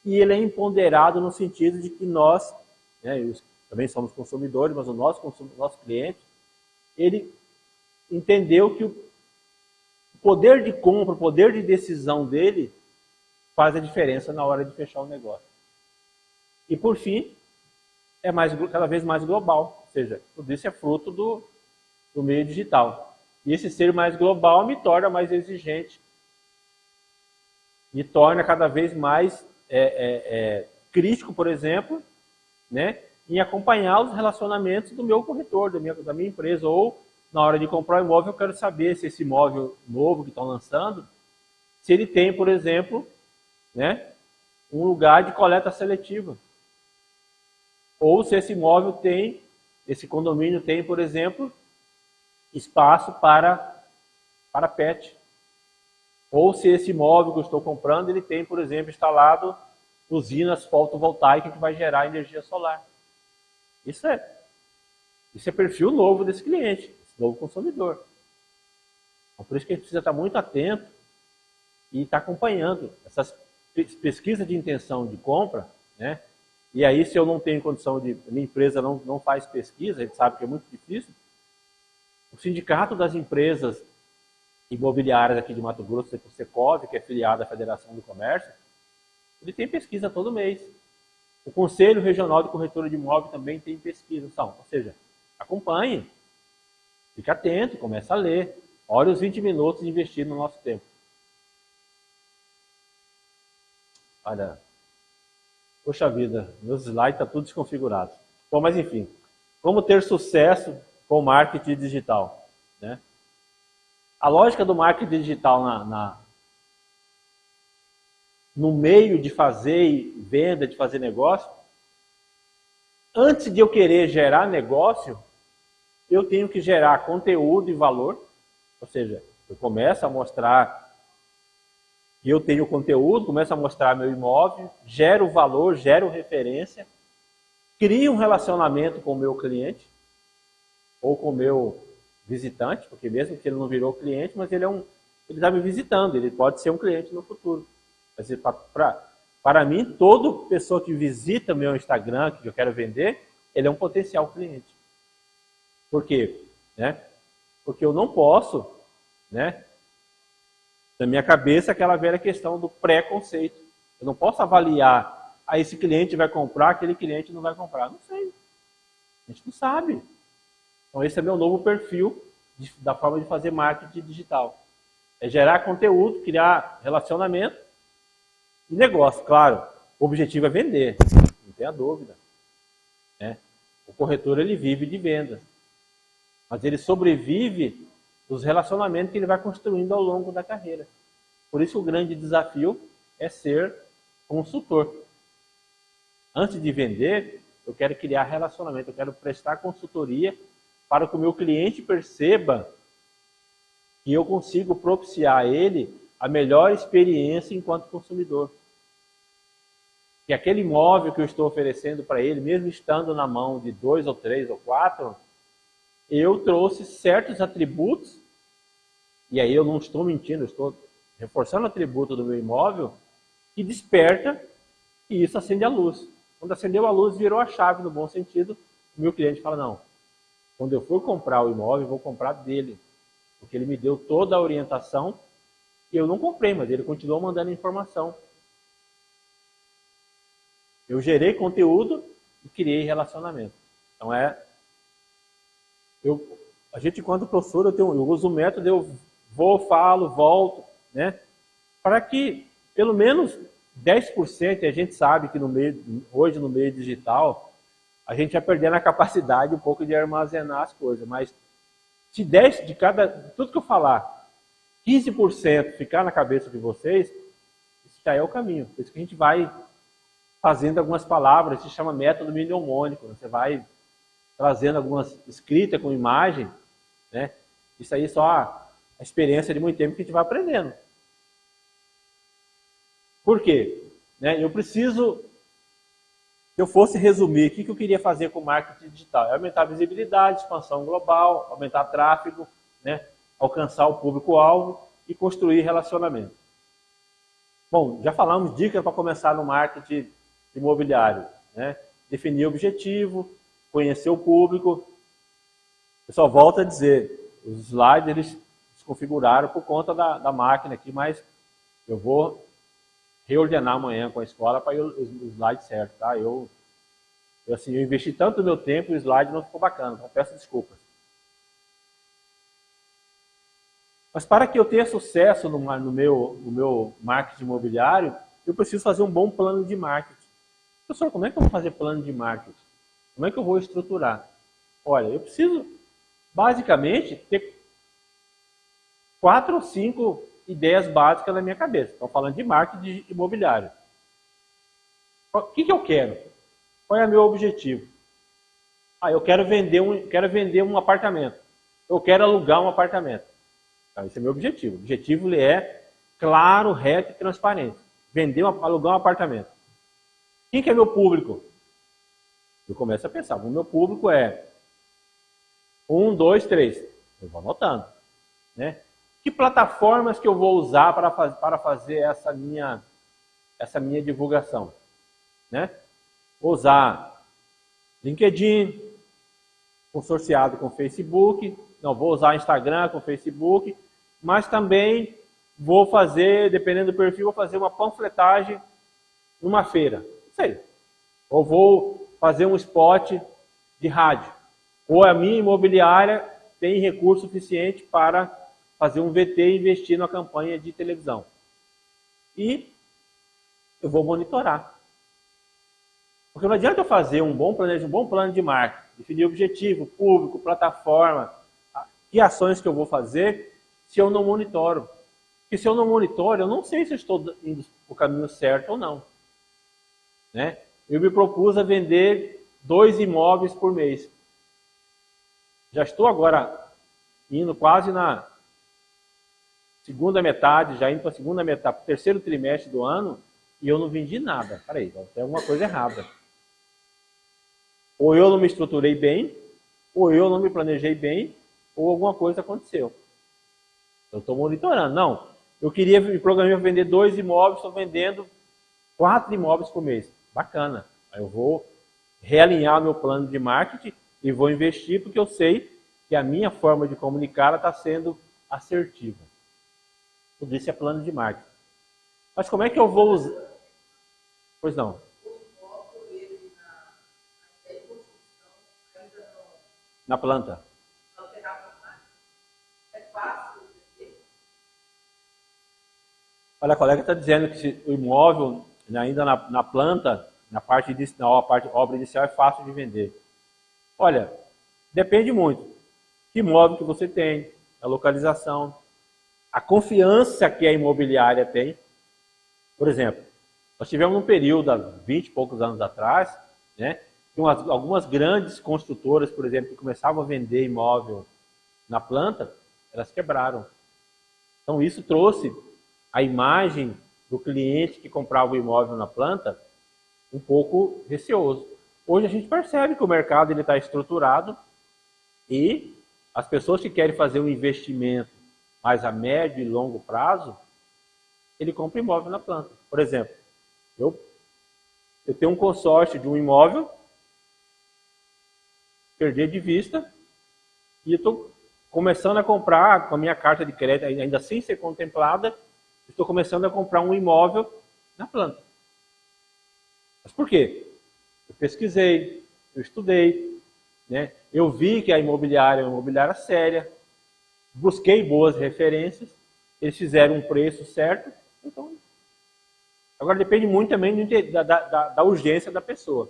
e ele é empoderado no sentido de que nós, né, também somos consumidores, mas o nosso cliente, ele entendeu que o poder de compra, o poder de decisão dele faz a diferença na hora de fechar o negócio. E por fim, é cada vez mais global, ou seja, tudo isso é fruto do meio digital. E esse ser mais global me torna mais exigente, me torna cada vez mais crítico, por exemplo, né, em acompanhar os relacionamentos do meu corretor, da minha empresa, ou na hora de comprar um imóvel, eu quero saber se esse imóvel novo que estão lançando, se ele tem, por exemplo, né, um lugar de coleta seletiva. Ou se esse imóvel tem, esse condomínio tem, por exemplo, espaço para pet. Ou se esse imóvel que eu estou comprando, ele tem, por exemplo, instalado usinas fotovoltaicas que vai gerar energia solar. Isso é perfil novo desse cliente, desse novo consumidor. Então, por isso que a gente precisa estar muito atento e estar acompanhando essas pesquisas de intenção de compra, né? E aí, se eu não tenho condição minha empresa não faz pesquisa, a gente sabe que é muito difícil, o Sindicato das Empresas Imobiliárias aqui de Mato Grosso, o Secov, que é filiado à Federação do Comércio, ele tem pesquisa todo mês. O Conselho Regional de Corretora de Imóvel também tem pesquisa. Ou seja, acompanhe, fique atento, comece a ler. Olhe os 20 minutos investidos no nosso tempo. Olha, poxa vida, meus slides estão tudo desconfigurados. Bom, mas enfim, como ter sucesso com o marketing digital, né? A lógica do marketing digital no meio de fazer venda, de fazer negócio, antes de eu querer gerar negócio, eu tenho que gerar conteúdo e valor. Ou seja, eu começo a mostrar que eu tenho conteúdo, começo a mostrar meu imóvel, gero valor, gero referência, crio um relacionamento com o meu cliente ou com o meu visitante, porque mesmo que ele não virou cliente, mas ele está me visitando, ele pode ser um cliente no futuro. Para mim, toda pessoa que visita meu Instagram, que eu quero vender, ele é um potencial cliente. Por quê? Né? Porque eu não posso, né, na minha cabeça, aquela velha questão do preconceito. Eu não posso avaliar, esse cliente vai comprar, aquele cliente não vai comprar. Não sei. A gente não sabe. Então, esse é meu novo perfil da forma de fazer marketing digital. É gerar conteúdo, criar relacionamento e negócio. Claro, o objetivo é vender, não tenha dúvida, né? O corretor, ele vive de vendas, mas ele sobrevive dos relacionamentos que ele vai construindo ao longo da carreira. Por isso o grande desafio é ser consultor. Antes de vender, eu quero criar relacionamento, eu quero prestar consultoria para que o meu cliente perceba que eu consigo propiciar a ele a melhor experiência enquanto consumidor. Que aquele imóvel que eu estou oferecendo para ele, mesmo estando na mão de 2 ou 3 ou 4, eu trouxe certos atributos, e aí eu não estou mentindo, eu estou reforçando o atributo do meu imóvel, que desperta e isso acende a luz. Quando acendeu a luz, virou a chave no bom sentido, o meu cliente fala, não, quando eu for comprar o imóvel, eu vou comprar dele, porque ele me deu toda a orientação, e eu não comprei, mas ele continuou mandando informação. Eu gerei conteúdo e criei relacionamento. Então A gente, enquanto professor, eu uso o método, eu vou, falo, volto, né? Para que pelo menos 10%, a gente sabe que hoje no meio digital, a gente vai perdendo a capacidade um pouco de armazenar as coisas, mas se 10 de tudo que eu falar, 15% ficar na cabeça de vocês, isso já é o caminho. Por isso que a gente vai fazendo algumas palavras, se chama método mnemônico. Você vai trazendo algumas escritas com imagem, né? Isso aí é só a experiência de muito tempo que a gente vai aprendendo. Por quê? Né? Se eu fosse resumir, o que eu queria fazer com o marketing digital? É aumentar a visibilidade, expansão global, aumentar tráfego, né? Alcançar o público-alvo e construir relacionamento. Bom, já falamos dicas para começar no marketing imobiliário, né? Definir o objetivo, conhecer o público. Eu só volto a dizer, os slides eles desconfiguraram por conta da máquina aqui, mas eu vou reordenar amanhã com a escola para ir os slides certos, tá? Eu investi tanto do meu tempo e o slide não ficou bacana, então peço desculpas. Mas para que eu tenha sucesso no meu marketing imobiliário, eu preciso fazer um bom plano de marketing. Professor, como é que eu vou fazer plano de marketing? Como é que eu vou estruturar? Olha, eu preciso, basicamente, ter 4 ou 5 ideias básicas na minha cabeça. Estou falando de marketing imobiliário. O que eu quero? Qual é o meu objetivo? Eu quero vender um apartamento. Eu quero alugar um apartamento. Então, esse é o meu objetivo. O objetivo é claro, reto e transparente. Alugar um apartamento. Quem que é meu público? Eu começo a pensar. O meu público é 1, 2, 3. Eu vou anotando. Né? Que plataformas que eu vou usar para fazer essa minha divulgação? Né? Vou usar LinkedIn, consorciado com Facebook. Não, vou usar Instagram com Facebook. Mas também vou fazer, dependendo do perfil, vou fazer uma panfletagem numa feira. Não sei. Ou vou fazer um spot de rádio. Ou a minha imobiliária tem recurso suficiente para fazer um VT e investir na campanha de televisão. E eu vou monitorar. Porque não adianta eu fazer um bom plano de marketing, definir objetivo, público, plataforma, que ações que eu vou fazer, se eu não monitoro. Porque se eu não monitoro, eu não sei se eu estou indo para o caminho certo ou não. Né? Eu me propus a vender 2 imóveis por mês. Já estou agora indo quase na segunda metade, já indo para a segunda metade, para o terceiro trimestre do ano, e eu não vendi nada. Peraí, tem alguma coisa errada. Ou eu não me estruturei bem, ou eu não me planejei bem, ou alguma coisa aconteceu. Eu estou monitorando. Não, eu queria me programar para vender 2 imóveis, estou vendendo 4 imóveis por mês. Bacana. Aí eu vou realinhar meu plano de marketing e vou investir, porque eu sei que a minha forma de comunicar está sendo assertiva. Tudo isso é plano de marketing. Mas como é que eu vou usar? Pois não. Na planta. Olha, a colega está dizendo que o imóvel, ainda na planta, na parte obra inicial, é fácil de vender. Olha, depende muito. Que imóvel que você tem, a localização, a confiança que a imobiliária tem. Por exemplo, nós tivemos um período, há 20 e poucos anos atrás, né, que algumas grandes construtoras, por exemplo, que começavam a vender imóvel na planta, elas quebraram. Então isso trouxe a imagem do cliente que comprava o imóvel na planta um pouco receoso. Hoje a gente percebe que o mercado está estruturado e as pessoas que querem fazer um investimento mais a médio e longo prazo, ele compra imóvel na planta. Por exemplo, eu tenho um consórcio de um imóvel, perdi de vista, e eu estou começando a comprar com a minha carta de crédito, ainda sem ser contemplada, estou começando a comprar um imóvel na planta. Mas por quê? Eu pesquisei, eu estudei, né? Eu vi que a imobiliária é uma imobiliária séria, busquei boas referências, eles fizeram um preço certo, então... Agora depende muito também da urgência da pessoa.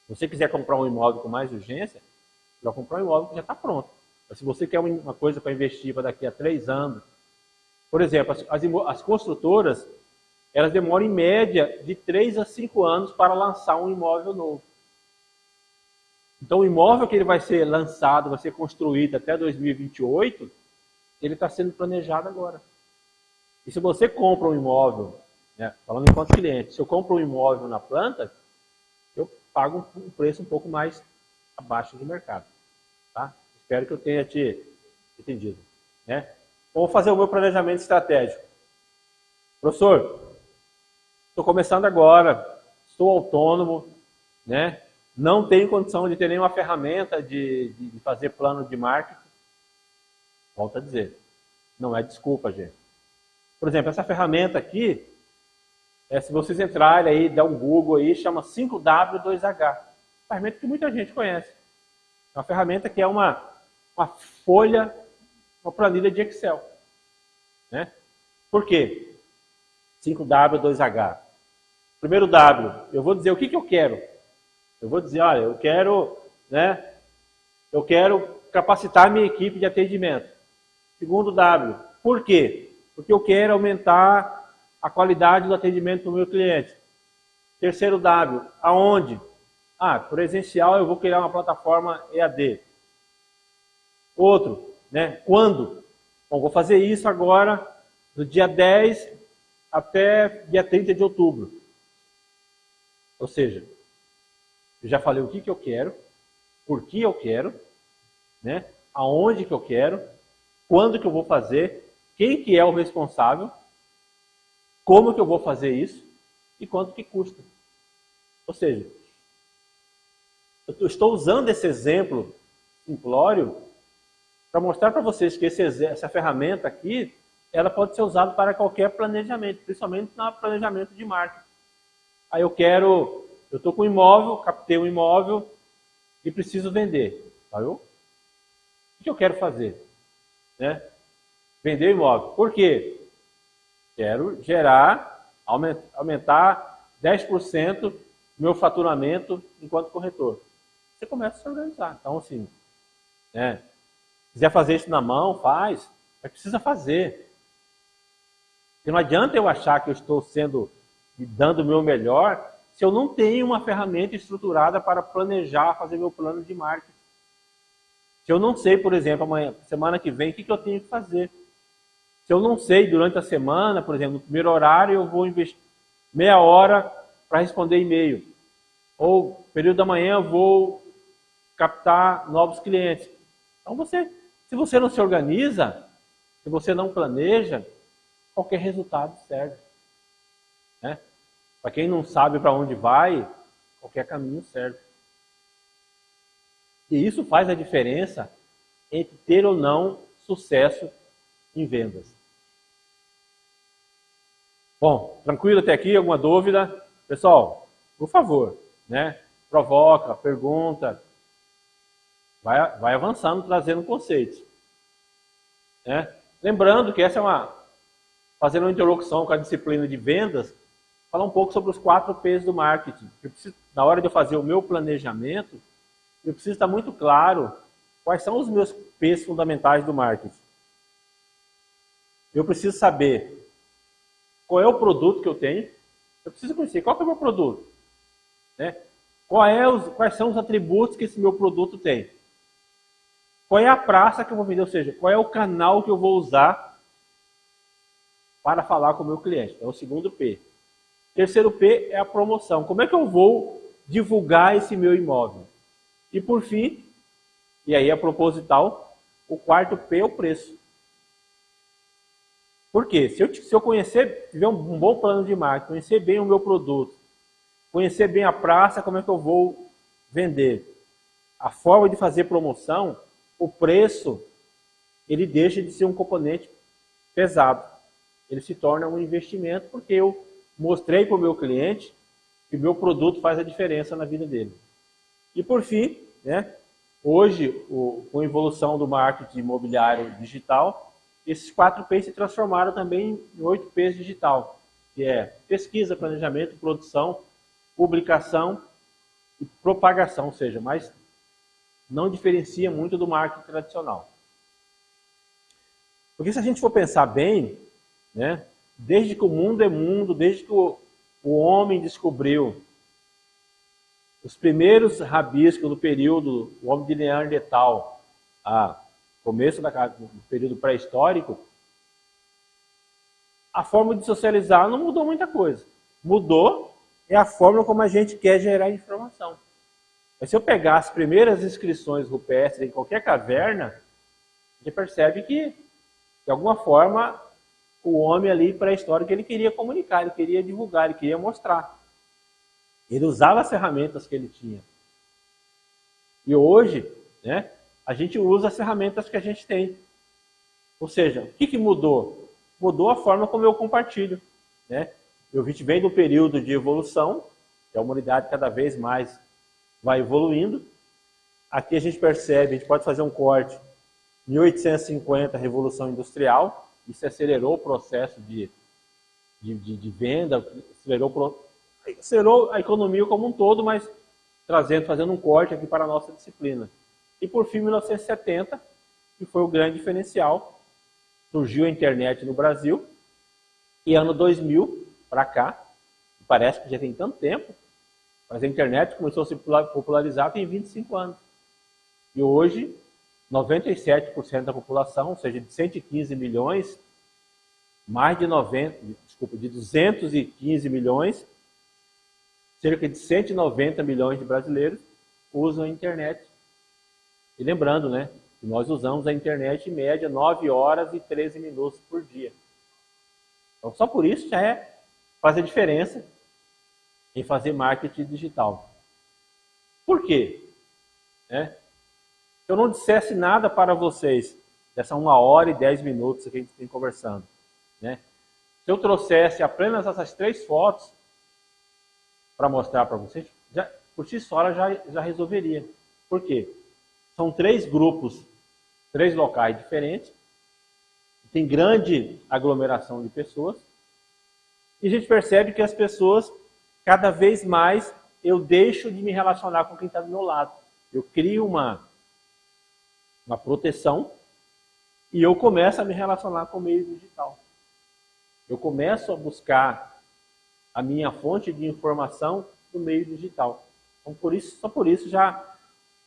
Se você quiser comprar um imóvel com mais urgência, vai comprar um imóvel que já está pronto. Mas se você quer uma coisa para investir para daqui a 3 anos, por exemplo, as construtoras, elas demoram em média de 3 a 5 anos para lançar um imóvel novo. Então o imóvel que ele vai ser lançado, vai ser construído até 2028, ele está sendo planejado agora. E se você compra um imóvel, né, falando enquanto cliente, se eu compro um imóvel na planta, eu pago um preço um pouco mais abaixo do mercado. Tá? Espero que eu tenha te entendido. Né? Vou fazer o meu planejamento estratégico. Professor, estou começando agora, estou autônomo, né? Não tenho condição de ter nenhuma ferramenta de fazer plano de marketing. Volto a dizer, não é desculpa, gente. Por exemplo, essa ferramenta aqui, se vocês entrarem aí, der um Google aí, chama 5W2H. Ferramenta que muita gente conhece. É uma ferramenta que é uma folha, uma planilha de Excel. Né? Por quê? 5W2H. Primeiro W, eu vou dizer o que eu quero. Eu vou dizer, olha, eu quero capacitar minha equipe de atendimento. Segundo W, por quê? Porque eu quero aumentar a qualidade do atendimento do meu cliente. Terceiro W, aonde? Presencial, eu vou criar uma plataforma EAD. Outro, né? Quando? Bom, vou fazer isso agora, do dia 10 até dia 30 de outubro. Ou seja, eu já falei o que eu quero, por que eu quero, né? Aonde que eu quero, quando que eu vou fazer, quem que é o responsável, como que eu vou fazer isso e quanto que custa. Ou seja, eu estou usando esse exemplo simplório para mostrar para vocês que essa ferramenta aqui, ela pode ser usada para qualquer planejamento, principalmente no planejamento de marketing. Aí eu estou com um imóvel, captei um imóvel e preciso vender. O que eu quero fazer? Né? Vender o imóvel. Por quê? Quero aumentar 10% do meu faturamento enquanto corretor. Você começa a se organizar. Então, assim, né? Se quiser fazer isso na mão, faz. Mas precisa fazer. Porque não adianta eu achar que eu estou dando o meu melhor se eu não tenho uma ferramenta estruturada para planejar, fazer meu plano de marketing. Se eu não sei, por exemplo, semana que vem, o que eu tenho que fazer. Se eu não sei durante a semana, por exemplo, no primeiro horário eu vou investir meia hora para responder e-mail. Ou no período da manhã eu vou captar novos clientes. Então se você não se organiza, se você não planeja, qualquer resultado serve. Né? Para quem não sabe para onde vai, qualquer caminho serve. E isso faz a diferença entre ter ou não sucesso em vendas. Bom, tranquilo até aqui? Alguma dúvida? Pessoal, por favor, né? Provoca, pergunta. Vai avançando, trazendo conceitos. Né? Lembrando que essa é fazendo uma interlocução com a disciplina de vendas, falar um pouco sobre os 4 P's do marketing. Na hora de eu fazer o meu planejamento, eu preciso estar muito claro quais são os meus P's fundamentais do marketing. Eu preciso saber qual é o produto que eu tenho. Eu preciso conhecer qual é o meu produto. Né? Quais são os atributos que esse meu produto tem. Qual é a praça que eu vou vender, ou seja, qual é o canal que eu vou usar para falar com o meu cliente. É o segundo P. Terceiro P é a promoção. Como é que eu vou divulgar esse meu imóvel? E por fim, e aí é proposital, o quarto P é o preço. Por quê? Se eu conhecer, tiver um bom plano de marketing, conhecer bem o meu produto, conhecer bem a praça, como é que eu vou vender? A forma de fazer promoção, o preço, ele deixa de ser um componente pesado. Ele se torna um investimento porque eu mostrei para o meu cliente que o meu produto faz a diferença na vida dele. E por fim, né, Hoje, com a evolução do marketing imobiliário digital, esses 4 P's se transformaram também em 8 P's digital, que é pesquisa, planejamento, produção, publicação e propagação, ou seja, mas não diferencia muito do marketing tradicional. Porque se a gente for pensar bem, né, desde que o mundo é mundo, desde que o homem descobriu os primeiros rabiscos do período, o homem de Neandertal, a começo do período pré-histórico, a forma de socializar não mudou muita coisa. Mudou é a forma como a gente quer gerar informação. Mas se eu pegar as primeiras inscrições rupestres em qualquer caverna, a gente percebe que, de alguma forma, o homem ali pré-histórico ele queria comunicar, ele queria divulgar, ele queria mostrar. Ele usava as ferramentas que ele tinha. E hoje, né, a gente usa as ferramentas que a gente tem. Ou seja, o que mudou? Mudou a forma como eu compartilho. Né? A gente vem do período de evolução, que a humanidade cada vez mais vai evoluindo. Aqui a gente percebe, a gente pode fazer um corte, 1850, Revolução Industrial, isso acelerou o processo de venda, acelerou a economia como um todo, mas fazendo um corte aqui para a nossa disciplina. E por fim, 1970, que foi o grande diferencial, surgiu a internet no Brasil, e ano 2000 para cá, parece que já tem tanto tempo, mas a internet começou a se popularizar tem 25 anos. E hoje, 97% da população, ou seja, de 115 milhões, mais de 215 milhões, cerca de 190 milhões de brasileiros usam a internet. E lembrando, né, que nós usamos a internet em média 9 horas e 13 minutos por dia. Então, só por isso já faz a diferença em fazer marketing digital. Por quê? Se eu não dissesse nada para vocês dessa 1 hora e 10 minutos que a gente tem conversando, né? Se eu trouxesse apenas essas 3 fotos para mostrar para vocês, por si só ela já resolveria. Por quê? São 3 grupos, 3 locais diferentes, tem grande aglomeração de pessoas, e a gente percebe que as pessoas, cada vez mais, eu deixo de me relacionar com quem está do meu lado. Eu crio uma proteção e eu começo a me relacionar com o meio digital. Eu começo a buscar a minha fonte de informação no meio digital. Então, só por isso já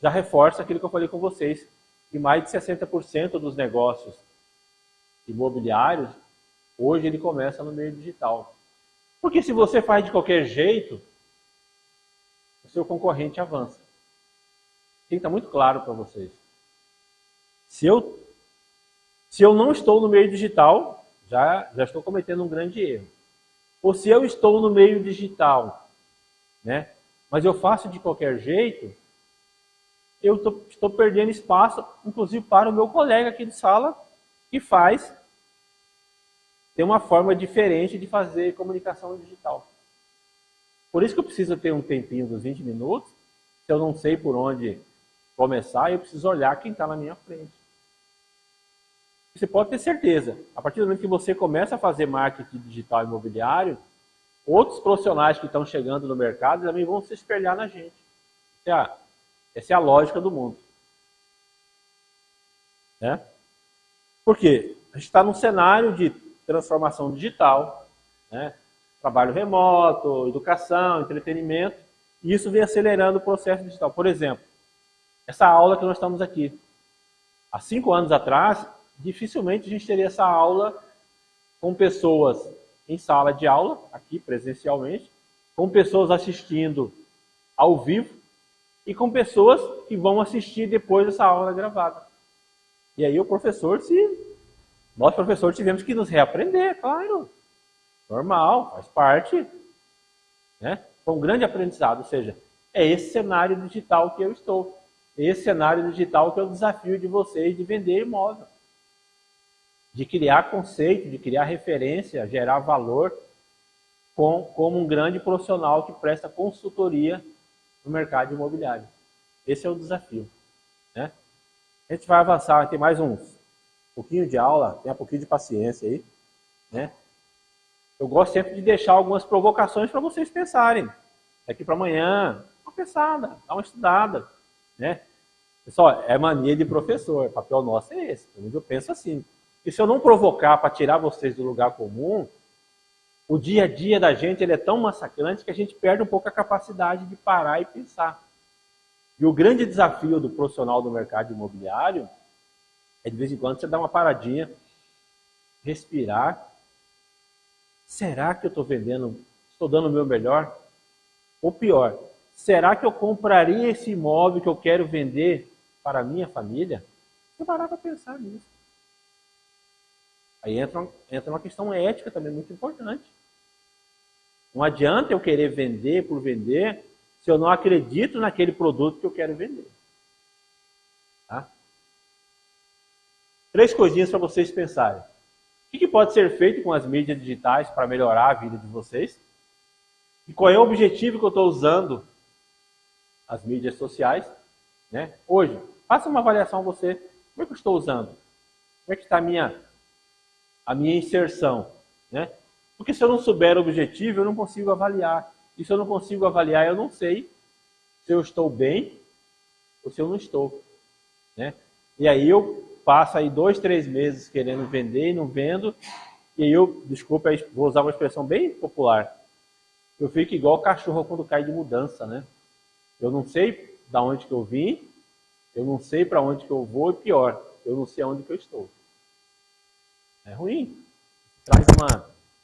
reforça aquilo que eu falei com vocês, que mais de 60% dos negócios imobiliários, hoje ele começa no meio digital. Porque se você faz de qualquer jeito, o seu concorrente avança. Tem que estar muito claro para vocês. Se eu não estou no meio digital, já estou cometendo um grande erro. Ou se eu estou no meio digital, né, mas eu faço de qualquer jeito, eu estou perdendo espaço, inclusive para o meu colega aqui de sala, que tem uma forma diferente de fazer comunicação digital. Por isso que eu preciso ter um tempinho dos 20 minutos, se eu não sei por onde começar, eu preciso olhar quem está na minha frente. Você pode ter certeza, a partir do momento que você começa a fazer marketing digital imobiliário, outros profissionais que estão chegando no mercado também vão se espelhar na gente. Essa é a lógica do mundo. Né? Por quê? A gente está num cenário de transformação digital, né? Trabalho remoto, educação, entretenimento, e isso vem acelerando o processo digital. Por exemplo, essa aula que nós estamos aqui. Há 5 anos atrás, dificilmente a gente teria essa aula com pessoas em sala de aula, aqui presencialmente, com pessoas assistindo ao vivo e com pessoas que vão assistir depois dessa aula gravada. E aí nós professores tivemos que nos reaprender, claro. Normal, faz parte. Né? Foi um grande aprendizado, ou seja, é esse cenário digital que eu estou. É esse cenário digital que é o desafio de vocês de vender imóvel. De criar conceito, de criar referência, gerar valor como um grande profissional que presta consultoria no mercado imobiliário. Esse é o desafio. né? A gente vai avançar, tem mais uns pouquinho de aula, tenha um pouquinho de paciência aí, né? Eu gosto sempre de deixar algumas provocações para vocês pensarem. Daqui para amanhã, dá uma pensada, dá uma estudada, né? Pessoal, é mania de professor, o papel nosso é esse. Eu penso assim. E se eu não provocar para tirar vocês do lugar comum, o dia a dia da gente ele é tão massacrante que a gente perde um pouco a capacidade de parar e pensar. E o grande desafio do profissional do mercado imobiliário é de vez em quando você dar uma paradinha, respirar. Será que eu estou vendendo, estou dando o meu melhor? Ou pior, será que eu compraria esse imóvel que eu quero vender para a minha família? Você parar para pensar nisso. Aí entra uma questão ética também muito importante. Não adianta eu querer vender por vender se eu não acredito naquele produto que eu quero vender. Tá? 3 coisinhas para vocês pensarem. O que pode ser feito com as mídias digitais para melhorar a vida de vocês? E qual é o objetivo que eu estou usando as mídias sociais? Né? Hoje, faça uma avaliação você. Como é que eu estou usando? Como é que está a minha inserção? Né? Porque se eu não souber o objetivo, eu não consigo avaliar. E se eu não consigo avaliar, eu não sei se eu estou bem ou se eu não estou. Né? E aí eu passo aí 2, 3 meses querendo vender e não vendo. E aí eu, desculpa, vou usar uma expressão bem popular. Eu fico igual cachorro quando cai de mudança, né? Eu não sei da onde que eu vim, eu não sei para onde que eu vou e pior, eu não sei aonde que eu estou. É ruim. Traz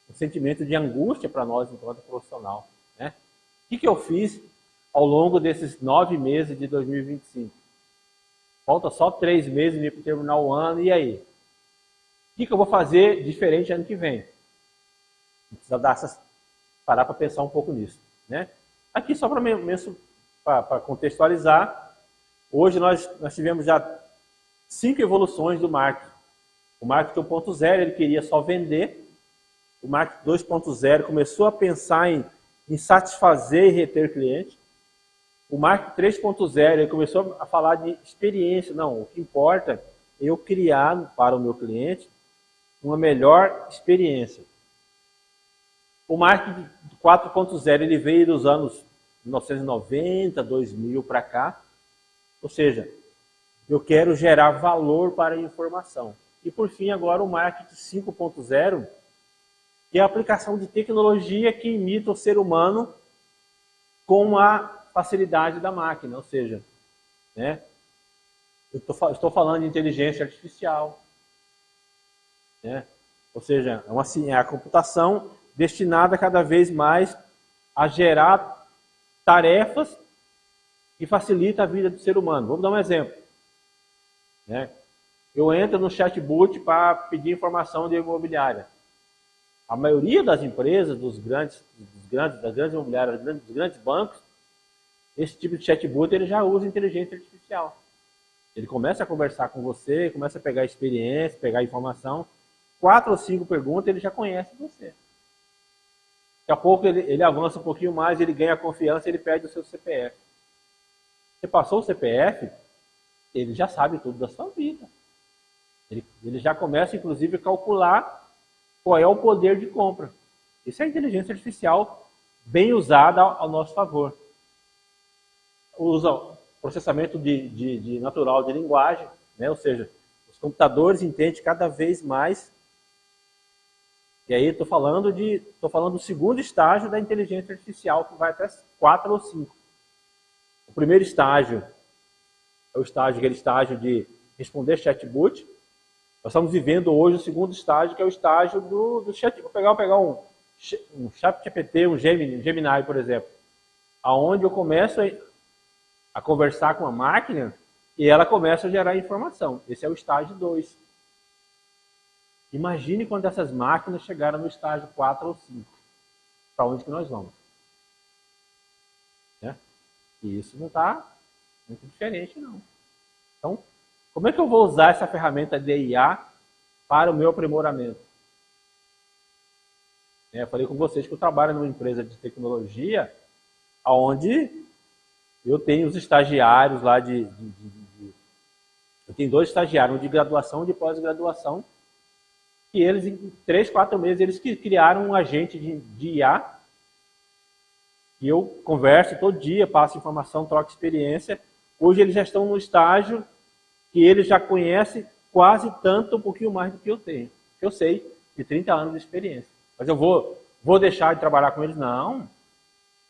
um sentimento de angústia para nós enquanto profissional, né? O que eu fiz ao longo desses 9 meses de 2025? Falta só 3 meses para terminar o ano, e aí? O que eu vou fazer diferente ano que vem? Precisa parar para pensar um pouco nisso, né? Aqui só para contextualizar, hoje nós tivemos já 5 evoluções do marketing. O marketing 1.0 ele queria só vender, o marketing 2.0 começou a pensar em satisfazer e reter cliente, o marketing 3.0 ele começou a falar de experiência. Não, o que importa é eu criar para o meu cliente uma melhor experiência. O marketing 4.0 ele veio dos anos 1990, 2000 para cá. Ou seja, eu quero gerar valor para a informação. E por fim, agora o marketing 5.0, que é a aplicação de tecnologia que imita o ser humano com a facilidade da máquina. Ou seja, né, eu estou falando de inteligência artificial. Né? Ou seja, é a computação destinada cada vez mais a gerar tarefas que facilitam a vida do ser humano. Vamos dar um exemplo. Né? Eu entro no chatbot para pedir informação de imobiliária. A maioria das empresas, das grandes imobiliárias, dos grandes bancos, esse tipo de chatbot ele já usa inteligência artificial. Ele começa a conversar com você, começa a pegar experiência, pegar informação. 4 ou 5 perguntas, ele já conhece você. Daqui a pouco ele avança um pouquinho mais, ele ganha confiança, ele pede o seu CPF. Você passou o CPF, ele já sabe tudo da sua vida. Ele já começa, inclusive, a calcular qual é o poder de compra. Isso é inteligência artificial bem usada ao nosso favor. Usa processamento de natural de linguagem, né? Ou seja, os computadores entendem cada vez mais. E aí estou falando do segundo estágio da inteligência artificial, que vai até 4 ou 5. O primeiro estágio é aquele estágio de responder chatbot. Nós estamos vivendo hoje o segundo estágio, que é o estágio do chat. Vou pegar um ChatGPT, um Gemini, por exemplo, aonde eu começo a conversar com a máquina e ela começa a gerar informação. Esse é o estágio 2. Imagine quando essas máquinas chegaram no estágio 4 ou 5. Para onde que nós vamos? Né? E isso não está muito diferente, não. Então, como é que eu vou usar essa ferramenta de IA para o meu aprimoramento? Eu falei com vocês que eu trabalho numa empresa de tecnologia onde eu tenho os estagiários lá de Eu tenho 2 estagiários, um de graduação e de pós-graduação, que eles, em 3, 4 meses, eles criaram um agente de IA, e eu converso todo dia, passo informação, troco experiência. Hoje eles já estão no estágio que eles já conhecem quase tanto, um pouquinho mais do que eu tenho. Eu sei, de 30 anos de experiência. Mas eu vou deixar de trabalhar com eles? Não.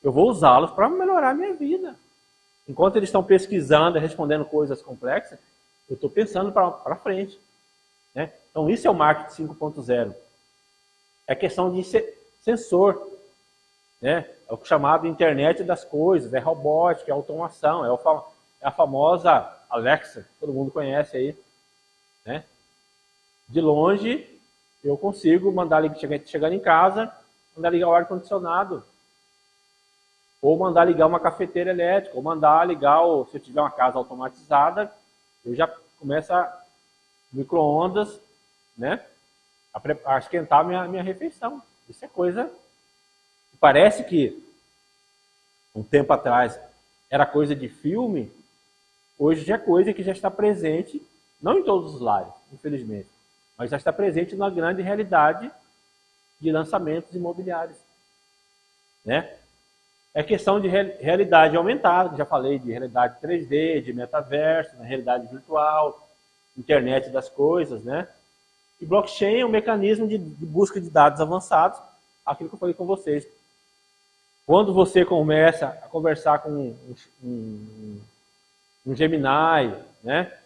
Eu vou usá-los para melhorar a minha vida. Enquanto eles estão pesquisando e respondendo coisas complexas, eu estou pensando para frente. Né? Então, isso é o marketing 5.0. É questão de sensor. Né? É o chamado internet das coisas, é robótica, é automação, é a famosa Alexa, que todo mundo conhece aí. Né? De longe, eu consigo mandar chegar em casa, mandar ligar o ar-condicionado, ou mandar ligar uma cafeteira elétrica, ou mandar ligar, se eu tiver uma casa automatizada, eu já começo micro-ondas, né, a esquentar minha refeição. Isso é coisa que parece que um tempo atrás era coisa de filme, hoje já é coisa que já está presente, não em todos os lares, infelizmente, mas já está presente na grande realidade de lançamentos imobiliários. Né? É questão de realidade aumentada, já falei de realidade 3D, de metaverso, né? Realidade virtual, internet das coisas, né? E blockchain é um mecanismo de busca de dados avançados, aquilo que eu falei com vocês. Quando você começa a conversar com um Gemini, né?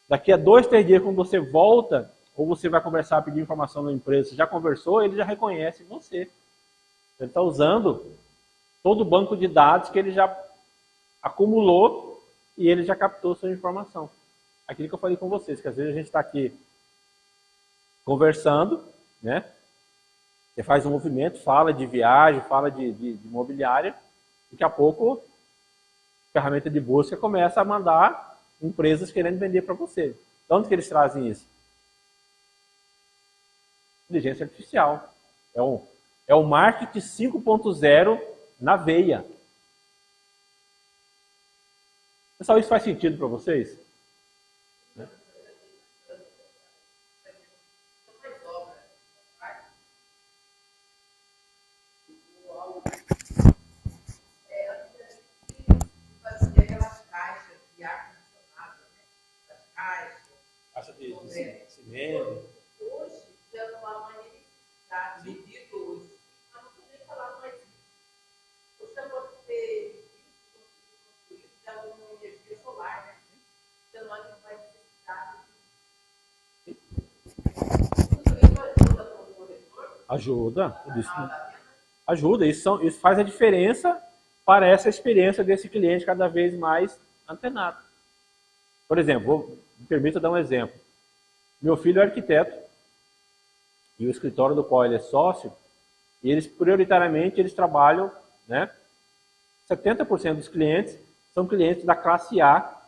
Daqui a 2, 3 dias, quando você volta, ou você vai conversar, pedir informação na empresa, você já conversou, ele já reconhece você. Ele está usando todo o banco de dados que ele já acumulou e ele já captou sua informação. Aquilo que eu falei com vocês, que às vezes a gente está aqui conversando, né? Você faz um movimento, fala de viagem, fala de imobiliária, daqui a pouco a ferramenta de busca começa a mandar empresas querendo vender para você. De onde que eles trazem isso? Inteligência artificial. É o marketing 5.0 na veia. Pessoal, isso faz sentido para vocês? Né? Fazia aquelas caixas de ar-condicionado, né? As caixas. Caixa de cimento. Hoje, já não há mais necessidade de medidores. Mas não podia falar mais isso. Hoje já pode ter já uma energia solar, né? Já não há mais necessidade de. Tudo isso ajuda para o corretor? Ajuda. Ajuda. Isso faz a diferença para essa experiência desse cliente cada vez mais antenado. Por exemplo, me permita dar um exemplo. Meu filho é arquiteto e o escritório do qual ele é sócio, e eles prioritariamente eles trabalham, né? 70% dos clientes são clientes da classe A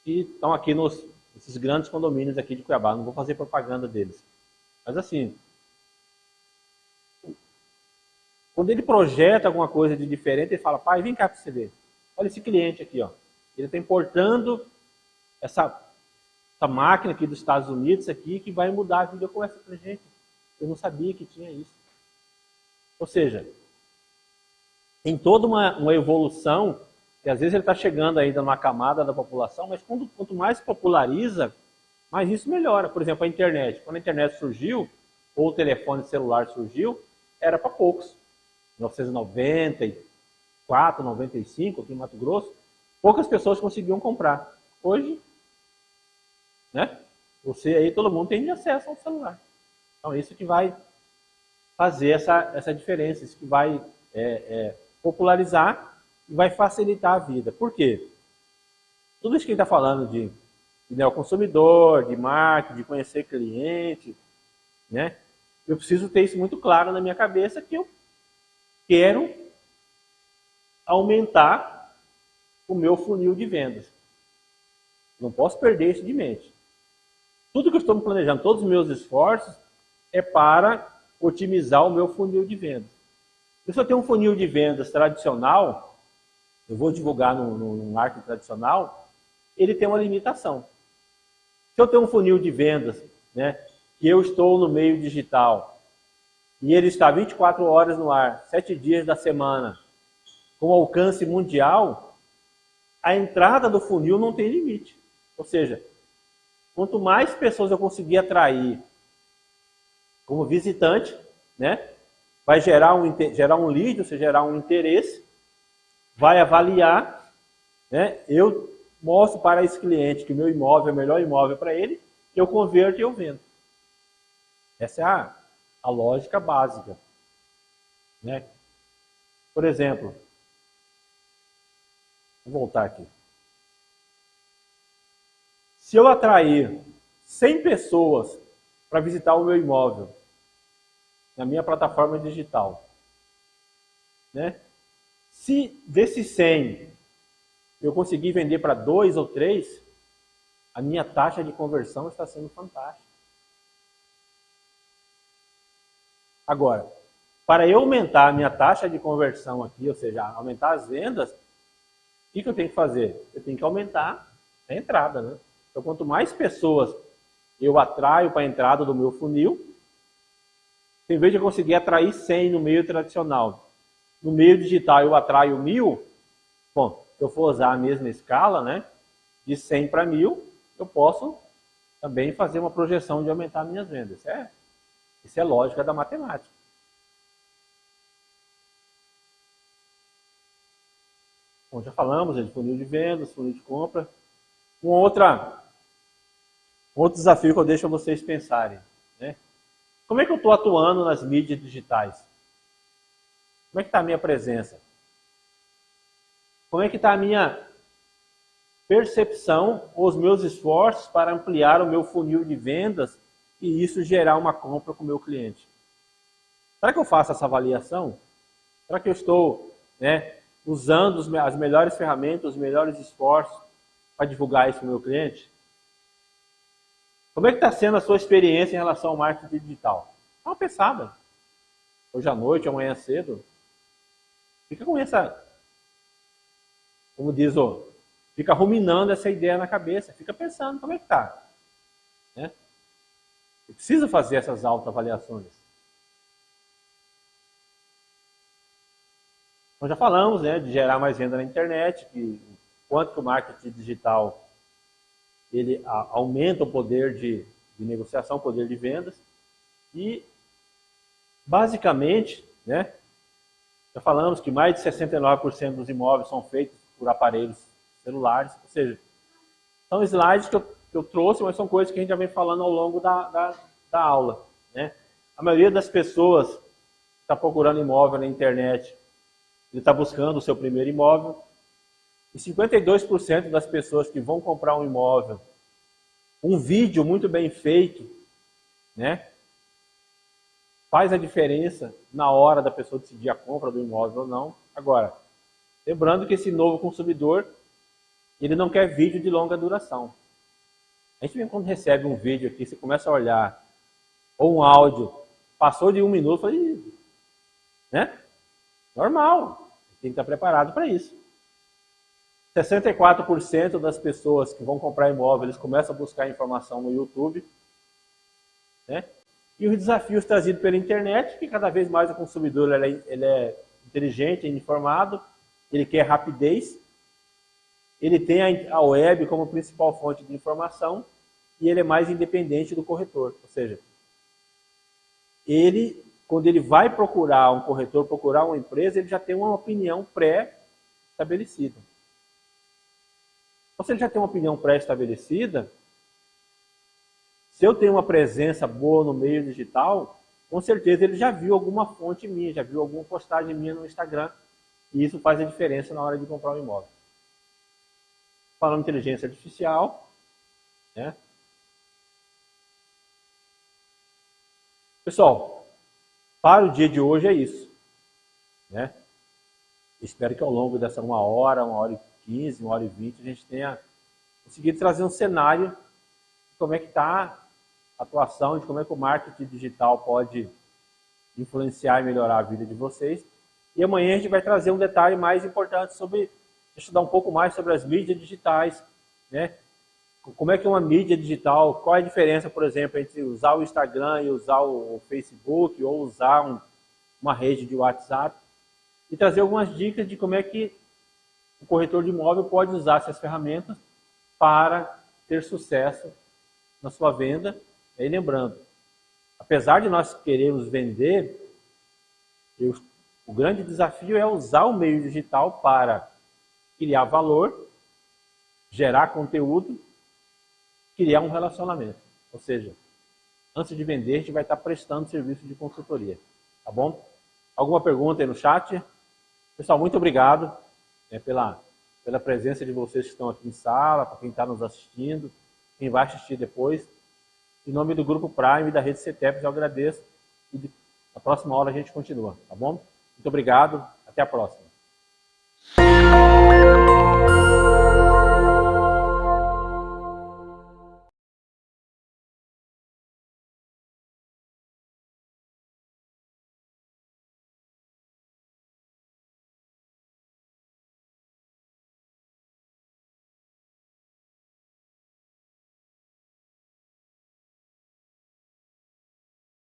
que estão aqui nesses grandes condomínios aqui de Cuiabá. Não vou fazer propaganda deles. Mas assim, quando ele projeta alguma coisa de diferente, ele fala: pai, vem cá para você ver. Olha esse cliente aqui, ó. Ele está importando essa máquina aqui dos Estados Unidos aqui que vai mudar a vida. Eu converso pra gente. Eu não sabia que tinha isso. Ou seja, tem toda uma evolução que às vezes ele está chegando ainda numa camada da população, mas quanto mais populariza, mais isso melhora. Por exemplo, a internet. Quando a internet surgiu, ou o telefone celular surgiu, era para poucos. 1994, 95, aqui em Mato Grosso, poucas pessoas conseguiam comprar. Hoje, né? Você aí, todo mundo tem acesso ao celular. Então, isso que vai fazer essa diferença, isso que vai popularizar e vai facilitar a vida. Por quê? Tudo isso que a gente está falando de neoconsumidor, de marketing, de conhecer cliente, né? Eu preciso ter isso muito claro na minha cabeça, que eu quero aumentar o meu funil de vendas. Não posso perder isso de mente. Tudo que eu estou me planejando, todos os meus esforços, é para otimizar o meu funil de vendas. Se eu tenho um funil de vendas tradicional, eu vou divulgar no marketing tradicional, ele tem uma limitação. Se eu tenho um funil de vendas, né, que eu estou no meio digital, e ele está 24 horas no ar, 7 dias da semana, com alcance mundial, a entrada do funil não tem limite. Ou seja, quanto mais pessoas eu conseguir atrair como visitante, né, vai gerar um lead, ou seja, gerar um interesse, vai avaliar, né, eu mostro para esse cliente que o meu imóvel é o melhor imóvel para ele, eu converto e eu vendo. Essa é a lógica básica, né? Por exemplo, vou voltar aqui. Se eu atrair 100 pessoas para visitar o meu imóvel na minha plataforma digital, né? Se desses 100 eu conseguir vender para 2 ou 3, a minha taxa de conversão está sendo fantástica. Agora, para eu aumentar a minha taxa de conversão aqui, ou seja, aumentar as vendas, o que eu tenho que fazer? Eu tenho que aumentar a entrada, né? Então, quanto mais pessoas eu atraio para a entrada do meu funil, em vez de eu conseguir atrair 100 no meio tradicional, no meio digital eu atraio 1.000, bom, se eu for usar a mesma escala, né, de 100 para 1.000, eu posso também fazer uma projeção de aumentar minhas vendas. Isso é lógica da matemática. Bom, já falamos de funil de vendas, funil de compra. Um outro desafio que eu deixo a vocês pensarem, né? Como é que eu estou atuando nas mídias digitais? Como é que está a minha presença? Como é que está a minha percepção, os meus esforços para ampliar o meu funil de vendas e isso gerar uma compra com o meu cliente? Será que eu faço essa avaliação? Será que eu estou, né, usando as melhores ferramentas, os melhores esforços para divulgar isso para o meu cliente? Como é que está sendo a sua experiência em relação ao marketing digital? Dá uma pensada. Hoje à noite, amanhã cedo. Fica com essa, como diz fica ruminando essa ideia na cabeça. Fica pensando, como é que está? Né? Eu preciso fazer essas autoavaliações. Nós já falamos, né, de gerar mais venda na internet, quanto que o marketing digital ele aumenta o poder de negociação, o poder de vendas. E, basicamente, né, já falamos que mais de 69% dos imóveis são feitos por aparelhos celulares. Ou seja, são slides que eu trouxe, mas são coisas que a gente já vem falando ao longo da aula. Né? A maioria das pessoas que está procurando imóvel na internet, ele está buscando o seu primeiro imóvel. E 52% das pessoas que vão comprar um imóvel, um vídeo muito bem feito, né, faz a diferença na hora da pessoa decidir a compra do imóvel ou não. Agora, lembrando que esse novo consumidor, ele não quer vídeo de longa duração. A gente vê quando recebe um vídeo aqui, você começa a olhar, ou um áudio, passou de 1 minuto, fala, né? Normal, tem que estar preparado para isso. 64% das pessoas que vão comprar imóvel, eles começam a buscar informação no YouTube, né? E os desafios trazidos pela internet, que cada vez mais o consumidor ele é inteligente, informado, ele quer rapidez, ele tem a web como principal fonte de informação e ele é mais independente do corretor. Ou seja, quando ele vai procurar um corretor, procurar uma empresa, ele já tem uma opinião pré-estabelecida. Então, se ele já tem uma opinião pré-estabelecida, se eu tenho uma presença boa no meio digital, com certeza ele já viu alguma fonte minha, já viu alguma postagem minha no Instagram, e isso faz a diferença na hora de comprar um imóvel. Falando de inteligência artificial, né? Pessoal, para o dia de hoje é isso, né? Espero que ao longo dessa 1 hora, 1h15, 1h20, a gente tenha conseguido trazer um cenário de como é que está a atuação, de como é que o marketing digital pode influenciar e melhorar a vida de vocês. E amanhã a gente vai trazer um detalhe mais importante sobre, estudar um pouco mais sobre as mídias digitais, né? Como é que é uma mídia digital, qual é a diferença, por exemplo, entre usar o Instagram e usar o Facebook, ou usar uma rede de WhatsApp, e trazer algumas dicas de como é que o corretor de imóvel pode usar essas ferramentas para ter sucesso na sua venda. E lembrando, apesar de nós querermos vender, o grande desafio é usar o meio digital para criar valor, gerar conteúdo, criar um relacionamento. Ou seja, antes de vender, a gente vai estar prestando serviço de consultoria. Tá bom? Alguma pergunta aí no chat? Pessoal, muito obrigado pela presença de vocês que estão aqui em sala, para quem está nos assistindo, quem vai assistir depois. Em nome do Grupo Prime e da Rede CETEPS, eu agradeço. E na próxima hora a gente continua, tá bom? Muito obrigado, até a próxima.